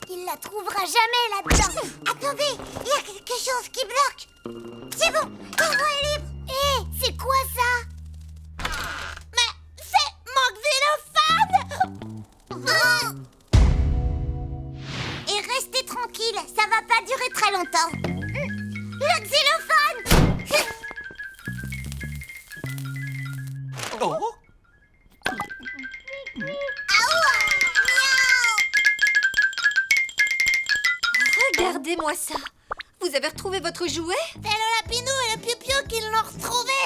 Il la trouvera jamais là-dedans. Attendez, il y a quelque chose qui bloque. C'est bon, la voie est libre. Hé, c'est quoi ça? Mais c'est mon xylophone. Et restez tranquille, ça va pas durer très longtemps. Le xylophone. Oh! Regardez-moi ça. Vous avez retrouvé votre jouet? C'est le lapinou et le piou-piou qui l'ont retrouvé.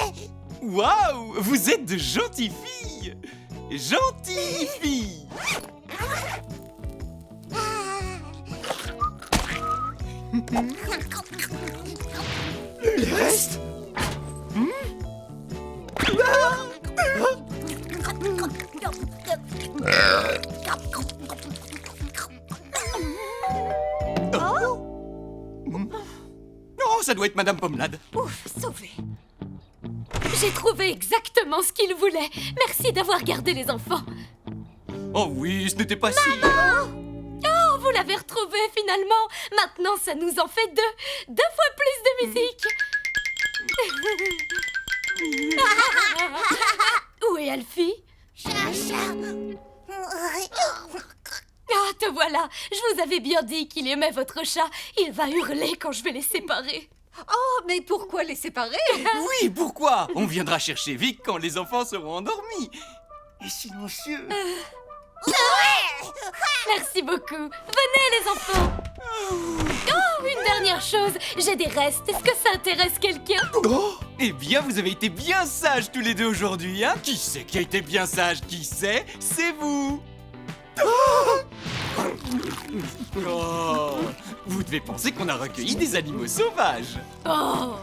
Waouh! Vous êtes de gentilles filles! Gentilles filles! Les restes? Oh, ça doit être Madame Pommelade. Ouf, sauvé. J'ai trouvé exactement ce qu'il voulait. Merci d'avoir gardé les enfants. Oh oui, ce n'était pas si... Oh, vous l'avez retrouvé finalement. Maintenant, ça nous en fait deux. 2 fois plus de musique. Où est Alfie? Ah, te voilà. Je vous avais bien dit qu'il aimait votre chat. Il va hurler quand je vais les séparer. Oh, mais pourquoi les séparer? Oui, pourquoi? On viendra chercher Vic quand les enfants seront endormis. Et silencieux. Merci beaucoup. Venez, les enfants. Oh, une dernière chose. J'ai des restes. Est-ce que ça intéresse quelqu'un? Oh! Eh bien, vous avez été bien sages tous les deux aujourd'hui, hein? Qui c'est qui a été bien sage? Qui c'est? C'est vous! Oh! Vous devez penser qu'on a recueilli des animaux sauvages. Oh.